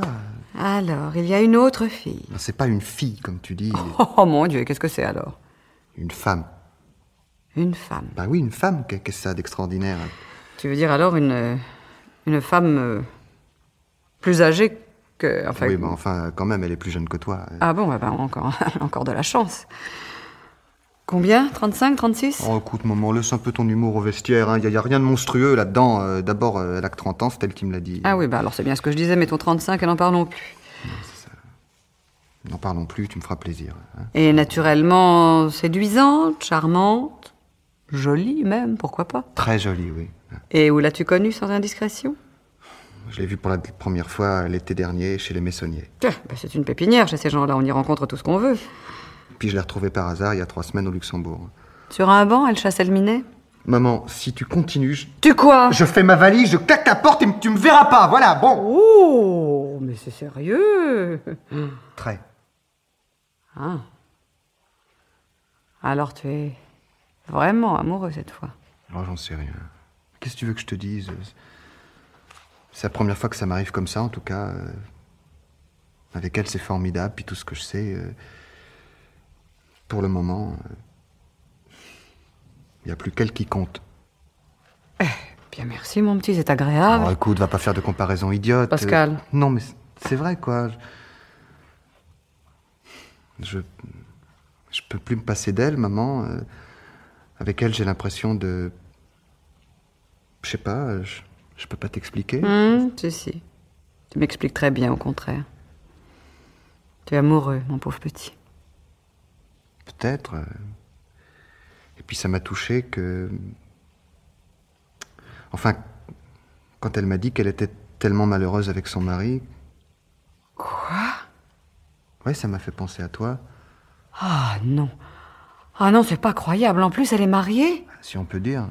Speaker 3: Alors, il y a une autre fille.
Speaker 4: Ben, c'est pas une fille, comme tu dis.
Speaker 3: Oh mon Dieu, qu'est-ce que c'est alors?
Speaker 4: Une femme.
Speaker 3: Une femme?
Speaker 4: Bah oui, une femme, qu'est-ce que ça d'extraordinaire?
Speaker 3: Tu veux dire alors une femme plus âgée que... Enfin,
Speaker 4: oui, mais enfin, quand même, elle est plus jeune que toi.
Speaker 3: Ah bon, encore de la chance. Combien? 35, 36?
Speaker 4: Oh, écoute, maman, laisse un peu ton humour au vestiaire. Hein. Y a rien de monstrueux là-dedans. D'abord, elle a que 30 ans, c'est elle qui me l'a dit.
Speaker 3: Ah oui, alors c'est bien ce que je disais, mettons 35 et n'en parlons plus.
Speaker 4: Non, c'est ça. N'en parlons plus, tu me feras plaisir. Hein.
Speaker 3: Et naturellement séduisante, charmante, jolie même, pourquoi pas?
Speaker 4: Très jolie, oui.
Speaker 3: Et où l'as-tu connue sans indiscrétion?
Speaker 4: Je l'ai vue pour la première fois l'été dernier chez les Messonniers.
Speaker 3: Tiens, c'est une pépinière chez ces gens-là, on y rencontre tout ce qu'on veut.
Speaker 4: Puis je l'ai retrouvée par hasard il y a 3 semaines au Luxembourg.
Speaker 3: Sur un banc, elle chassait le minet?
Speaker 4: Maman, si tu continues...
Speaker 3: Tu quoi?
Speaker 4: Je fais ma valise, je claque la porte et tu me verras pas, voilà, bon.
Speaker 3: Oh, mais c'est sérieux.
Speaker 4: Très.
Speaker 3: Ah. Alors tu es vraiment amoureux cette fois?
Speaker 4: Oh, j'en sais rien. Qu'est-ce que tu veux que je te dise? C'est la première fois que ça m'arrive comme ça, en tout cas. Avec elle, c'est formidable, puis tout ce que je sais... Pour le moment, il n'y a plus qu'elle qui compte.
Speaker 3: Bien merci, mon petit, c'est agréable.
Speaker 4: Alors écoute, va pas faire de comparaison idiote.
Speaker 3: Pascal.
Speaker 4: Non, mais c'est vrai, quoi. Je peux plus me passer d'elle, maman. Avec elle, j'ai l'impression de... Je sais pas, je peux pas t'expliquer.
Speaker 3: Si. Tu m'expliques très bien, au contraire. Tu es amoureux, mon pauvre petit.
Speaker 4: Peut-être. Et puis ça m'a touché que... Enfin, quand elle m'a dit qu'elle était tellement malheureuse avec son mari...
Speaker 3: Quoi?
Speaker 4: Ouais, ça m'a fait penser à toi.
Speaker 3: Ah non, c'est pas croyable. En plus, elle est mariée?
Speaker 4: Si on peut dire.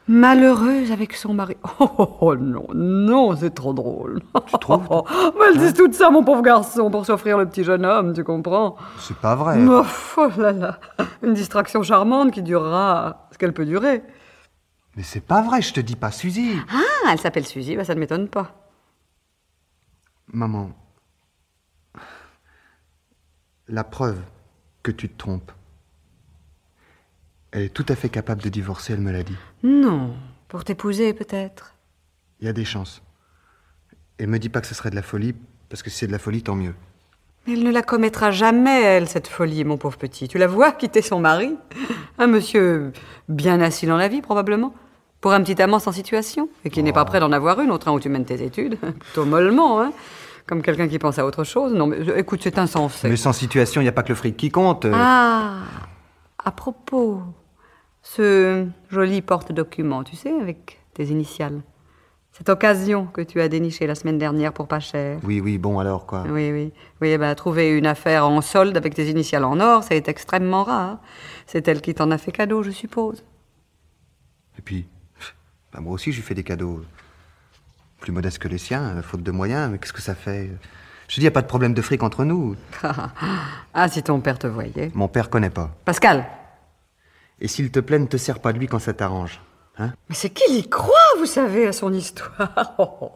Speaker 3: Malheureuse avec son mari. Oh non, c'est trop drôle.
Speaker 4: Tu trouves?
Speaker 3: Mais elles disent tout ça, mon pauvre garçon, pour s'offrir le petit jeune homme, tu comprends?
Speaker 4: C'est pas vrai.
Speaker 3: Oh là là, une distraction charmante qui durera ce qu'elle peut durer.
Speaker 4: Mais c'est pas vrai, je te dis pas, Suzy.
Speaker 3: Ah, elle s'appelle Suzy, ça ne m'étonne pas.
Speaker 4: Maman, la preuve que tu te trompes, elle est tout à fait capable de divorcer, elle me l'a dit.
Speaker 3: Non, pour t'épouser peut-être.
Speaker 4: Il y a des chances. Et me dis pas que ce serait de la folie, parce que si c'est de la folie, tant mieux.
Speaker 3: Mais elle ne la commettra jamais, elle, cette folie, mon pauvre petit. Tu la vois quitter son mari? Un monsieur bien assis dans la vie, probablement. Pour un petit amant sans situation, et qui n'est pas prêt d'en avoir une au train où tu mènes tes études. Plutôt mollement, hein. Comme quelqu'un qui pense à autre chose. Non, mais écoute, c'est insensé.
Speaker 4: Mais sans situation, il n'y a pas que le fric qui compte.
Speaker 3: Ah, à propos, ce joli porte-document, tu sais, avec tes initiales. Cette occasion que tu as dénichée la semaine dernière pour pas cher.
Speaker 4: Oui, bon, alors quoi?
Speaker 3: Oui, trouver une affaire en solde avec tes initiales en or, c'est extrêmement rare. C'est elle qui t'en a fait cadeau, je suppose.
Speaker 4: Et puis, moi aussi, je lui fais des cadeaux. Plus modestes que les siens, faute de moyens, mais qu'est-ce que ça fait? Je dis, il n'y a pas de problème de fric entre nous.
Speaker 3: Ah, si ton père te voyait.
Speaker 4: Mon père connaît pas.
Speaker 3: Pascal!
Speaker 4: Et s'il te plaît, ne te sers pas de lui quand ça t'arrange. Hein?
Speaker 3: Mais c'est qu'il y croit, vous savez, à son histoire. Oh,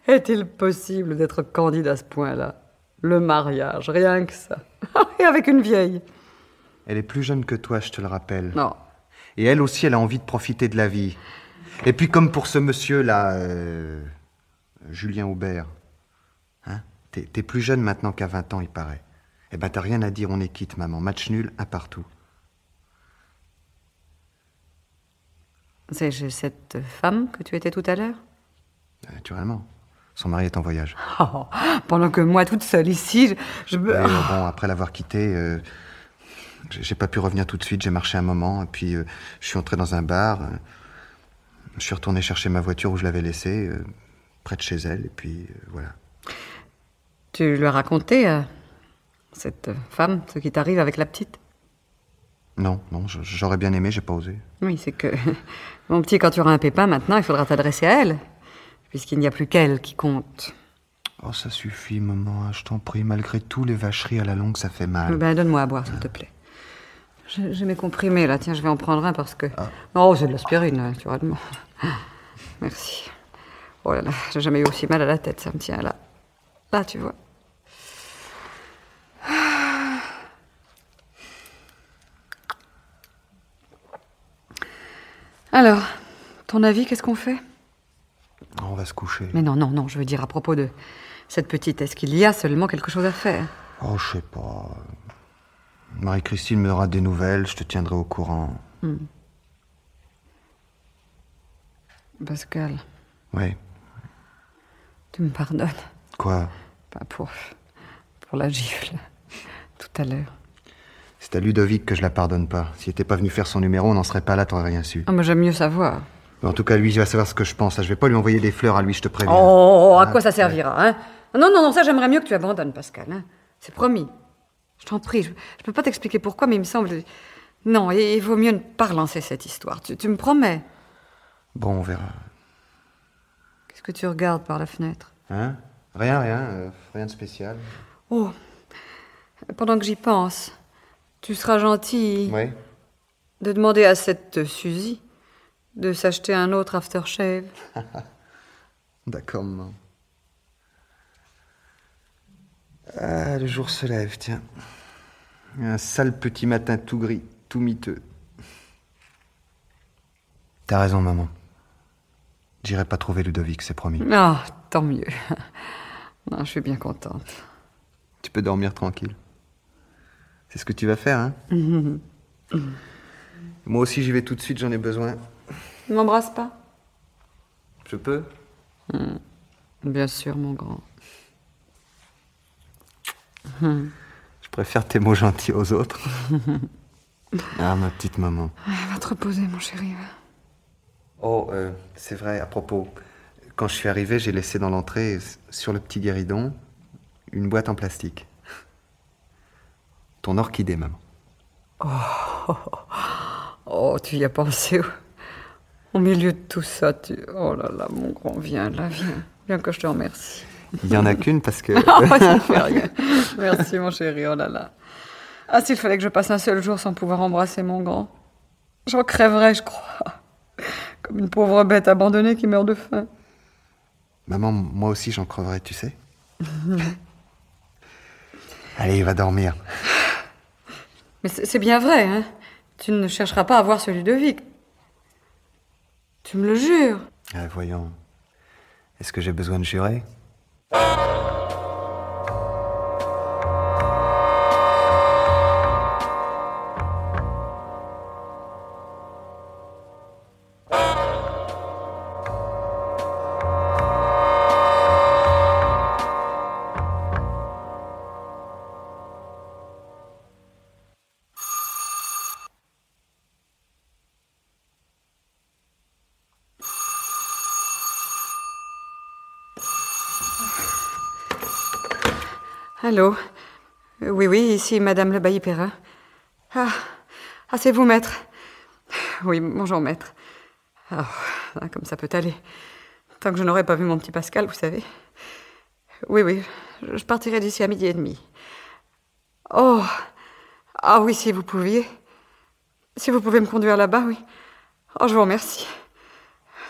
Speaker 3: est-il possible d'être candide à ce point-là? Le mariage, rien que ça. Et avec une vieille.
Speaker 4: Elle est plus jeune que toi, je te le rappelle.
Speaker 3: Non.
Speaker 4: Et elle aussi, elle a envie de profiter de la vie. Et puis comme pour ce monsieur-là, Julien Aubert, hein? T'es plus jeune maintenant qu'à 20 ans, il paraît. Eh ben, t'as rien à dire, on est quitte, maman. Match nul, un partout.
Speaker 3: C'est cette femme que tu étais tout à l'heure?
Speaker 4: Naturellement. Son mari est en voyage.
Speaker 3: Oh, pendant que moi, toute seule ici, je...
Speaker 4: Bon, après l'avoir quitté, j'ai pas pu revenir tout de suite. J'ai marché un moment, et puis je suis entré dans un bar. Je suis retourné chercher ma voiture où je l'avais laissée, près de chez elle, et puis voilà.
Speaker 3: Tu lui as raconté à cette femme ce qui t'arrive avec la petite?
Speaker 4: Non, j'aurais bien aimé, j'ai pas osé.
Speaker 3: Oui, c'est que, mon petit, quand tu auras un pépin, maintenant, il faudra t'adresser à elle, puisqu'il n'y a plus qu'elle qui compte.
Speaker 4: Oh, ça suffit, maman, je t'en prie. Malgré tout, les vacheries à la longue, ça fait mal.
Speaker 3: Ben, donne-moi à boire, s'il te plaît. J'ai mes comprimés, là. Tiens, je vais en prendre un parce que... Ah. Oh, c'est de l'aspirine, naturellement. Merci. Oh là là, j'ai jamais eu aussi mal à la tête, ça me tient là. Là, tu vois. Alors, ton avis, qu'est-ce qu'on fait?
Speaker 4: On va se coucher.
Speaker 3: Mais non, je veux dire à propos de cette petite, est-ce qu'il y a seulement quelque chose à faire?
Speaker 4: Oh, je sais pas. Marie-Christine me donnera des nouvelles, je te tiendrai au courant.
Speaker 3: Pascal.
Speaker 4: Oui.
Speaker 3: Tu me pardonnes?
Speaker 4: Quoi?
Speaker 3: Pas pour la gifle, tout à l'heure.
Speaker 4: C'est à Ludovic que je la pardonne pas. S'il était pas venu faire son numéro, on n'en serait pas là, t'aurais rien su.
Speaker 3: Ah, mais j'aime mieux savoir.
Speaker 4: En tout cas, lui, il va savoir ce que je pense. Je vais pas lui envoyer des fleurs à lui, je te préviens.
Speaker 3: Oh, à quoi ça servira, hein? Non, ça j'aimerais mieux que tu abandonnes, Pascal, hein? C'est promis. Je t'en prie, je peux pas t'expliquer pourquoi, mais il me semble... Non, il vaut mieux ne pas relancer cette histoire. Tu me promets?
Speaker 4: Bon, on verra.
Speaker 3: Qu'est-ce que tu regardes par la fenêtre?
Speaker 4: Hein? Rien de spécial.
Speaker 3: Oh, pendant que j'y pense, tu seras gentil
Speaker 4: Oui.
Speaker 3: de demander à cette Suzy de s'acheter un autre aftershave.
Speaker 4: D'accord, maman. Ah, le jour se lève, tiens. Un sale petit matin tout gris, tout miteux. T'as raison, maman. J'irai pas trouver Ludovic, c'est promis.
Speaker 3: Ah, tant mieux. Non, je suis bien contente.
Speaker 4: Tu peux dormir tranquille. C'est ce que tu vas faire, hein? Moi aussi, j'y vais tout de suite, j'en ai besoin.
Speaker 3: Ne m'embrasse pas?
Speaker 4: Je peux?
Speaker 3: Bien sûr, mon grand.
Speaker 4: Je préfère tes mots gentils aux autres. Ah, ma petite maman.
Speaker 3: Va te reposer, mon chéri.
Speaker 4: Oh, c'est vrai, à propos. Quand je suis arrivé, j'ai laissé dans l'entrée, sur le petit guéridon, une boîte en plastique. Ton orchidée, maman.
Speaker 3: Oh, tu y as pensé au milieu de tout ça. Oh là là, mon grand, viens là, viens. Viens que je te remercie.
Speaker 4: Il n'y en a qu'une parce que...
Speaker 3: Ça ne fait rien. Merci, mon chéri, oh là là. Ah, s'il fallait que je passe un seul jour sans pouvoir embrasser mon grand. J'en crèverais, je crois. Comme une pauvre bête abandonnée qui meurt de faim.
Speaker 4: Maman, moi aussi j'en creverais, tu sais. Allez, va dormir.
Speaker 3: Mais c'est bien vrai, hein. Tu ne chercheras pas à voir ce Ludovic. Tu me le jures.
Speaker 4: Ah, voyons. Est-ce que j'ai besoin de jurer?
Speaker 3: Allô? Oui, ici Madame Le Bailly-Perrin. Ah, c'est vous, maître? Oui, bonjour, maître. Ah, comme ça peut aller. Tant que je n'aurai pas vu mon petit Pascal, vous savez. Oui, je partirai d'ici à 12h30. Oh, oui, si vous pouviez. Si vous pouvez me conduire là-bas, oui. Oh, je vous remercie.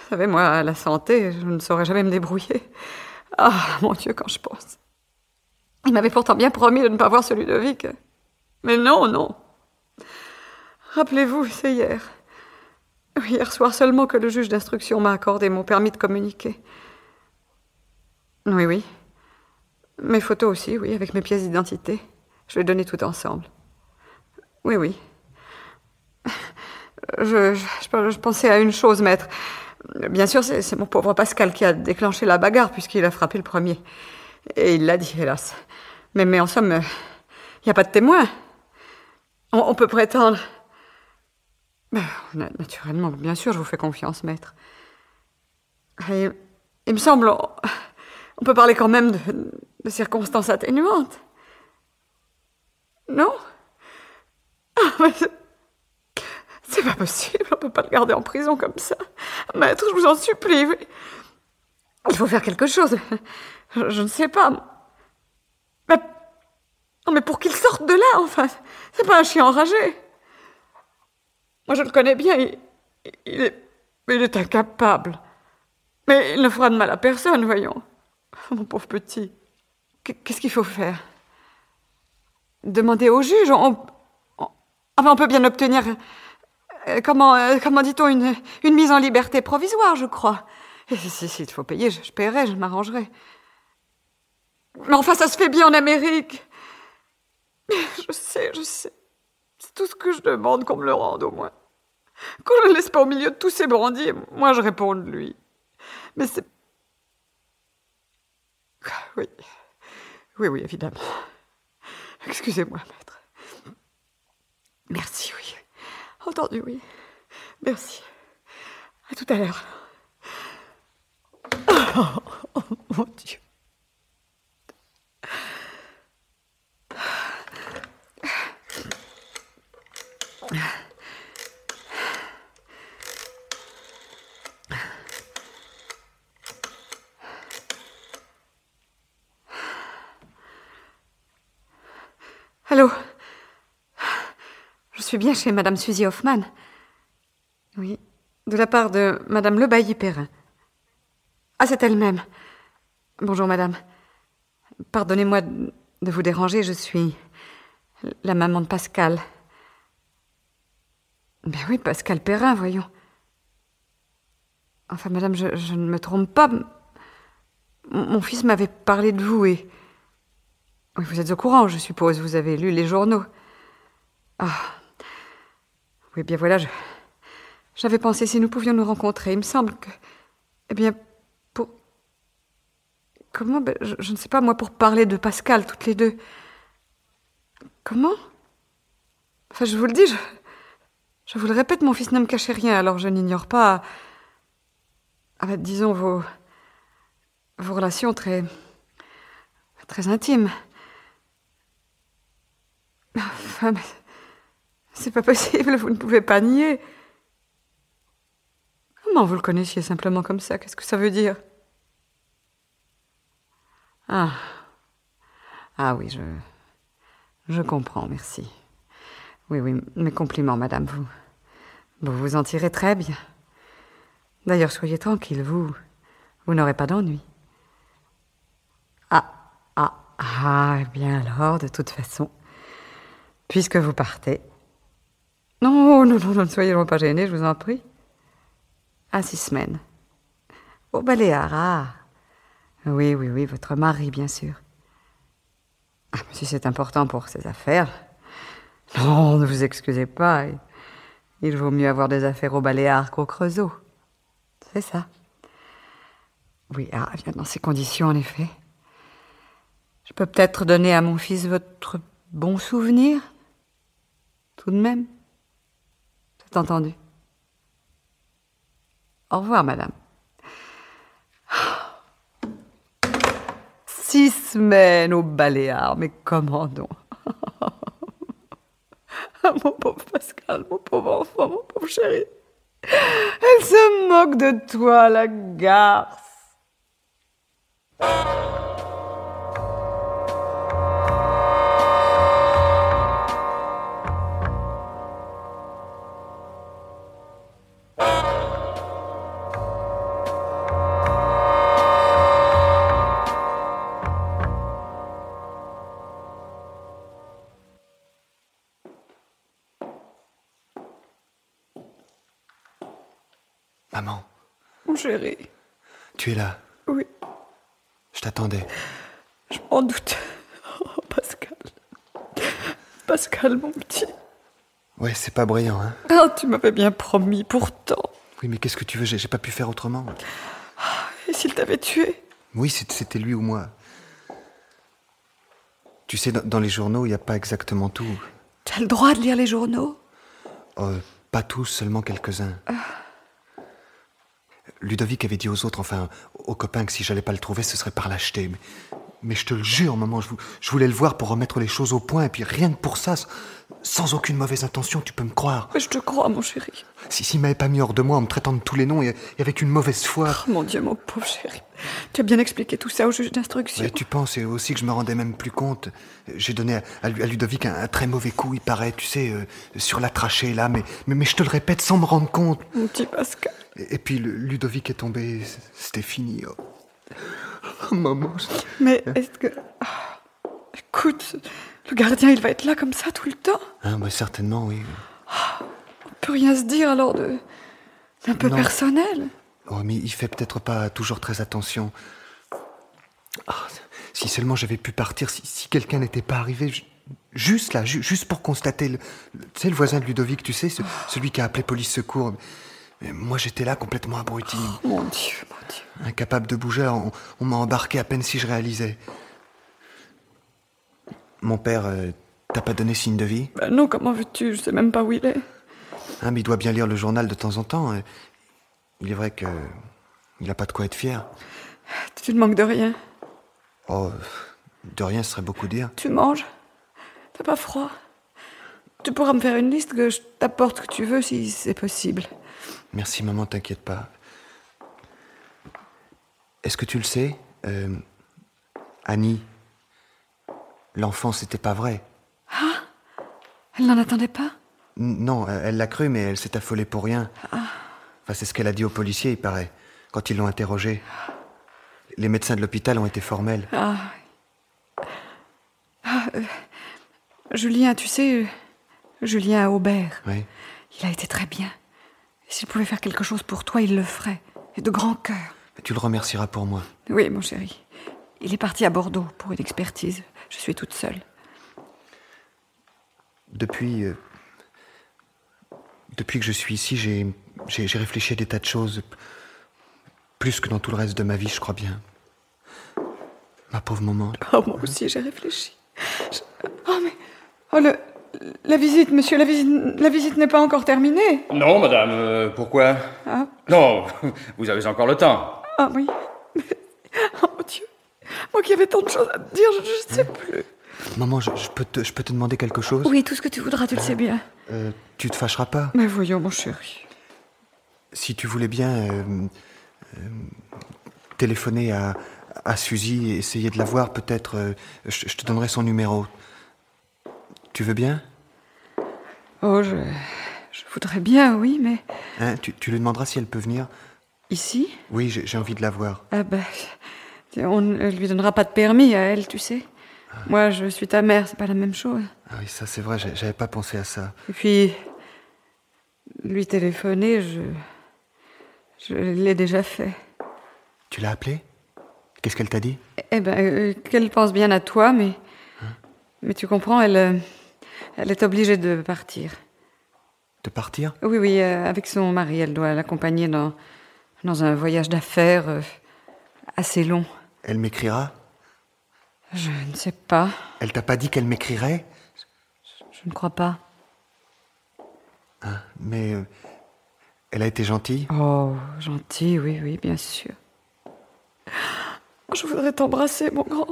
Speaker 3: Vous savez, moi, à la santé, je ne saurais jamais me débrouiller. Ah, mon Dieu, quand je pense. Il m'avait pourtant bien promis de ne pas voir celui de Vic. Mais non. Rappelez-vous, c'est hier. Hier soir seulement que le juge d'instruction m'a accordé mon permis de communiquer. Oui. Mes photos aussi, oui, avec mes pièces d'identité. Je les donnais toutes ensemble. Oui. Je pensais à une chose, maître. Bien sûr, c'est mon pauvre Pascal qui a déclenché la bagarre puisqu'il a frappé le premier. Et il l'a dit, hélas. Mais en somme, il n'y a pas de témoin. On peut prétendre... Naturellement, bien sûr, je vous fais confiance, maître. Et, il me semble, on peut parler quand même de circonstances atténuantes. Non? Mais c'est pas possible, on ne peut pas le garder en prison comme ça. Maître, je vous en supplie. Il faut faire quelque chose. Je ne sais pas. Mais pour qu'il sorte de là, enfin. C'est pas un chien enragé. Moi, je le connais bien. Il est incapable. Mais il ne fera de mal à personne, voyons. Mon pauvre petit. Qu'est-ce qu'il faut faire? Demander au juge. On peut bien obtenir... Comment dit-on, une mise en liberté provisoire, je crois. Et s'il faut payer, je paierai, je m'arrangerai. Mais enfin, ça se fait bien en Amérique. Je sais. C'est tout ce que je demande, qu'on me le rende, au moins. Qu'on ne le laisse pas au milieu de tous ces bandits, moi je réponds de lui. Mais c'est... Oui, évidemment. Excusez-moi, maître. Merci, oui. Entendu, oui. Merci. À tout à l'heure. Oh, mon Dieu. Allô? Je suis bien chez Madame Suzy Hoffman. Oui, de la part de Madame Le Bailly-Perrin. Ah, c'est elle-même. Bonjour, madame. Pardonnez-moi de vous déranger, je suis la maman de Pascal. Ben oui, Pascal Perrin, voyons. Enfin, madame, je ne me trompe pas. Mon fils m'avait parlé de vous et... Oui, vous êtes au courant, je suppose. Vous avez lu les journaux. Ah. Oui, bien voilà, j'avais pensé si nous pouvions nous rencontrer. Il me semble que... Eh bien, pour... Comment? Je ne sais pas, moi, pour parler de Pascal, toutes les deux. Comment? Enfin, je vous le dis, je vous le répète, mon fils ne me cachait rien, alors je n'ignore pas... disons, vos relations très intimes. Enfin, mais c'est pas possible, vous ne pouvez pas nier. Comment vous le connaissiez simplement comme ça? Qu'est-ce que ça veut dire? Ah oui, je comprends, merci. Oui, mes compliments, madame, vous en tirez très bien. D'ailleurs, soyez tranquille, vous n'aurez pas d'ennui. Eh bien alors, de toute façon, puisque vous partez... Non, ne soyez pas gênés, je vous en prie. 6 semaines. Au Baléares, Oui, oui, oui, votre mari, bien sûr. Ah, mais si c'est important pour ses affaires... Non, ne vous excusez pas. Il vaut mieux avoir des affaires au Baléares qu'au Creusot. C'est ça. Oui, ah, bien dans ces conditions, en effet. Je peux peut-être donner à mon fils votre bon souvenir, tout de même. C'est entendu. Au revoir, madame. 6 semaines au Baléares, mais comment donc? Mon pauvre Pascal, mon pauvre enfant, mon pauvre chéri. Elle se moque de toi, la garce.
Speaker 4: Maman,
Speaker 3: Mon chéri,
Speaker 4: tu es là.
Speaker 3: oui,
Speaker 4: Je t'attendais.
Speaker 3: je m'en doute. Oh, Pascal. Pascal, mon petit.
Speaker 4: Ouais, c'est pas brillant, hein.
Speaker 3: Ah, tu m'avais bien promis, pourtant.
Speaker 4: Oui, mais qu'est-ce que tu veux? J'ai pas pu faire autrement.
Speaker 3: Et s'il t'avait tué?
Speaker 4: Oui, c'était lui ou moi. Tu sais, dans les journaux, il n'y a pas exactement tout.
Speaker 3: Tu as le droit de lire les journaux?
Speaker 4: Pas tous, seulement quelques-uns. Ludovic avait dit aux autres, enfin, aux copains, que si j'allais pas le trouver, ce serait par lâcheté. Mais je te le jure, maman, je voulais le voir pour remettre les choses au point, et puis rien que pour ça, sans aucune mauvaise intention, tu peux me croire.
Speaker 3: Je te crois, mon chéri.
Speaker 4: S'il m'avait pas mis hors de moi en me traitant de tous les noms et avec une mauvaise foi...
Speaker 3: Oh, mon Dieu, mon pauvre chéri. Tu as bien expliqué tout ça au juge d'instruction.
Speaker 4: Ouais, tu penses, et aussi que je me rendais même plus compte. J'ai donné à Ludovic un très mauvais coup, il paraît, tu sais, sur la trachée, là, mais je te le répète sans me rendre compte.
Speaker 3: Mon petit Pascal.
Speaker 4: Et puis Ludovic est tombé, c'était fini. Oh, maman...
Speaker 3: Mais est-ce que... Ah, écoute, le gardien, il va être là comme ça tout le temps?
Speaker 4: Ah, bah, certainement, oui.
Speaker 3: On peut rien se dire alors d'un peu
Speaker 4: Non.
Speaker 3: personnel.
Speaker 4: Oh, mais il fait peut-être pas toujours très attention. Ah, si seulement j'avais pu partir, si quelqu'un n'était pas arrivé, juste là, juste pour constater, tu sais, le voisin de Ludovic, tu sais, celui qui a appelé police secours. Mais moi, j'étais là complètement abruti.
Speaker 3: Oh, mon Dieu, mon Dieu.
Speaker 4: Incapable de bouger, on m'a embarqué à peine si je réalisais. Mon père, t'as pas donné signe de vie?
Speaker 3: Ben non, comment veux-tu? Je sais même pas où il est.
Speaker 4: Ah, mais il doit bien lire le journal de temps en temps. Il est vrai que il a pas de quoi être fier.
Speaker 3: Tu ne manques de rien.
Speaker 4: Oh, de rien, ce serait beaucoup dire.
Speaker 3: Tu manges? T'as pas froid? Tu pourras me faire une liste que je t'apporte ce que tu veux si c'est possible.
Speaker 4: Merci, maman, t'inquiète pas. Est-ce que tu le sais, Annie, l'enfant, c'était pas vrai.
Speaker 3: Ah? Elle n'en attendait pas?
Speaker 4: Non, elle l'a cru, mais elle s'est affolée pour rien. Enfin, c'est ce qu'elle a dit aux policiers, il paraît, quand ils l'ont interrogée. Les médecins de l'hôpital ont été formels.
Speaker 3: Julien, tu sais, Julien Aubert.
Speaker 4: Oui.
Speaker 3: Il a été très bien. Et s'il pouvait faire quelque chose pour toi, il le ferait. Et de grand cœur.
Speaker 4: Tu le remercieras pour moi.
Speaker 3: Oui, mon chéri. Il est parti à Bordeaux pour une expertise. Je suis toute seule.
Speaker 4: Depuis que je suis ici, j'ai réfléchi à des tas de choses. Plus que dans tout le reste de ma vie, je crois bien. Ma pauvre maman.
Speaker 3: Oh, moi aussi, j'ai réfléchi. Oh, mais... Oh, la visite, monsieur, la visite n'est pas encore terminée.
Speaker 1: Non, madame, pourquoi?
Speaker 3: Ah.
Speaker 1: Non, vous avez encore le temps.
Speaker 3: Ah oui. Oh, mon Dieu. Moi qui avais tant de choses à te dire, je ne sais plus.
Speaker 4: Maman, je peux te demander quelque chose?
Speaker 3: Oui, tout ce que tu voudras, tu le sais bien.
Speaker 4: Tu te fâcheras pas?
Speaker 3: Mais voyons, mon chéri.
Speaker 4: Si tu voulais bien téléphoner à Suzy et essayer de la voir, peut-être, je te donnerai son numéro. Tu veux bien?
Speaker 3: Oh, je voudrais bien, oui, mais...
Speaker 4: Hein, tu lui demanderas si elle peut venir?
Speaker 3: Ici?
Speaker 4: Oui, j'ai envie de la voir.
Speaker 3: Ah ben... On ne lui donnera pas de permis à elle, tu sais. Moi, je suis ta mère, c'est pas la même chose.
Speaker 4: Ah oui, ça c'est vrai, j'avais pas pensé à ça.
Speaker 3: Et puis... Lui téléphoner, je l'ai déjà fait.
Speaker 4: Tu l'as appelé? Qu'est-ce qu'elle t'a dit?
Speaker 3: Eh ben, qu'elle pense bien à toi, mais... Mais tu comprends, elle est obligée de partir.
Speaker 4: De partir?
Speaker 3: Oui, oui, avec son mari. Elle doit l'accompagner dans un voyage d'affaires assez long.
Speaker 4: Elle m'écrira?
Speaker 3: Je ne sais pas.
Speaker 4: Elle t'a pas dit qu'elle m'écrirait?
Speaker 3: Je ne crois pas.
Speaker 4: Mais elle a été gentille?
Speaker 3: Oh, gentil, oui, oui, bien sûr. Je voudrais t'embrasser, mon grand.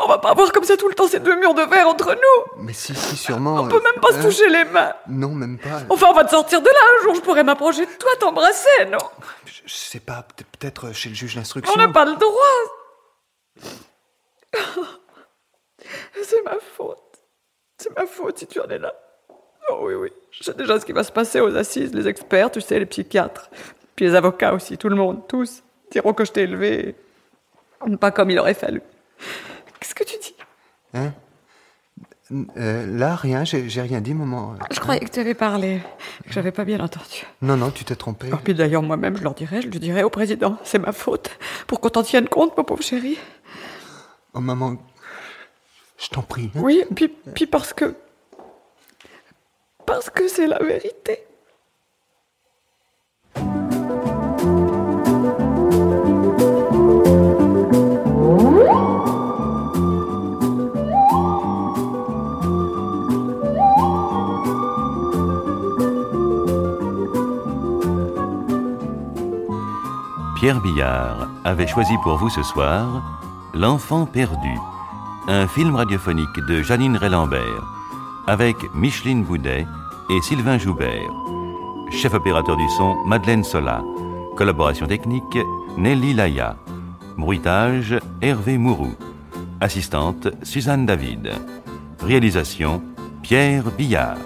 Speaker 3: On va pas avoir comme ça tout le temps ces deux murs de verre entre nous.
Speaker 4: Mais si, sûrement.
Speaker 3: On peut même pas se toucher les mains.
Speaker 4: Non, même pas.
Speaker 3: Enfin, on va te sortir de là un jour. Je pourrais m'approcher de toi, t'embrasser, non?
Speaker 4: Je sais pas, peut-être chez le juge d'instruction.
Speaker 3: On n'a pas le droit. C'est ma faute. C'est ma faute si tu en es là. Oh oui, oui. Je sais déjà ce qui va se passer aux assises. Les experts, tu sais, les psychiatres. Puis les avocats aussi, tout le monde, tous. Diront que je t'ai élevé. Pas comme il aurait fallu. Qu'est-ce que tu dis?
Speaker 4: Hein? Là, rien, j'ai rien dit, maman.
Speaker 3: Je croyais que tu avais parlé, que j'avais pas bien entendu.
Speaker 4: Non, tu t'es trompé.
Speaker 3: Oh, puis d'ailleurs, moi-même, je le dirais au président. C'est ma faute. Pour qu'on t'en tienne compte, mon pauvre chéri.
Speaker 4: Oh, maman, je t'en prie. Hein?
Speaker 3: Oui, puis parce que c'est la vérité.
Speaker 2: Pierre Billard avait choisi pour vous ce soir L'Enfant perdu, un film radiophonique de Janine Rey-Lambert, avec Micheline Boudet et Sylvain Joubert. Chef opérateur du son, Madeleine Sola. Collaboration technique, Nelly Laya. Bruitage, Hervé Mourou. Assistante, Suzanne David. Réalisation, Pierre Billard.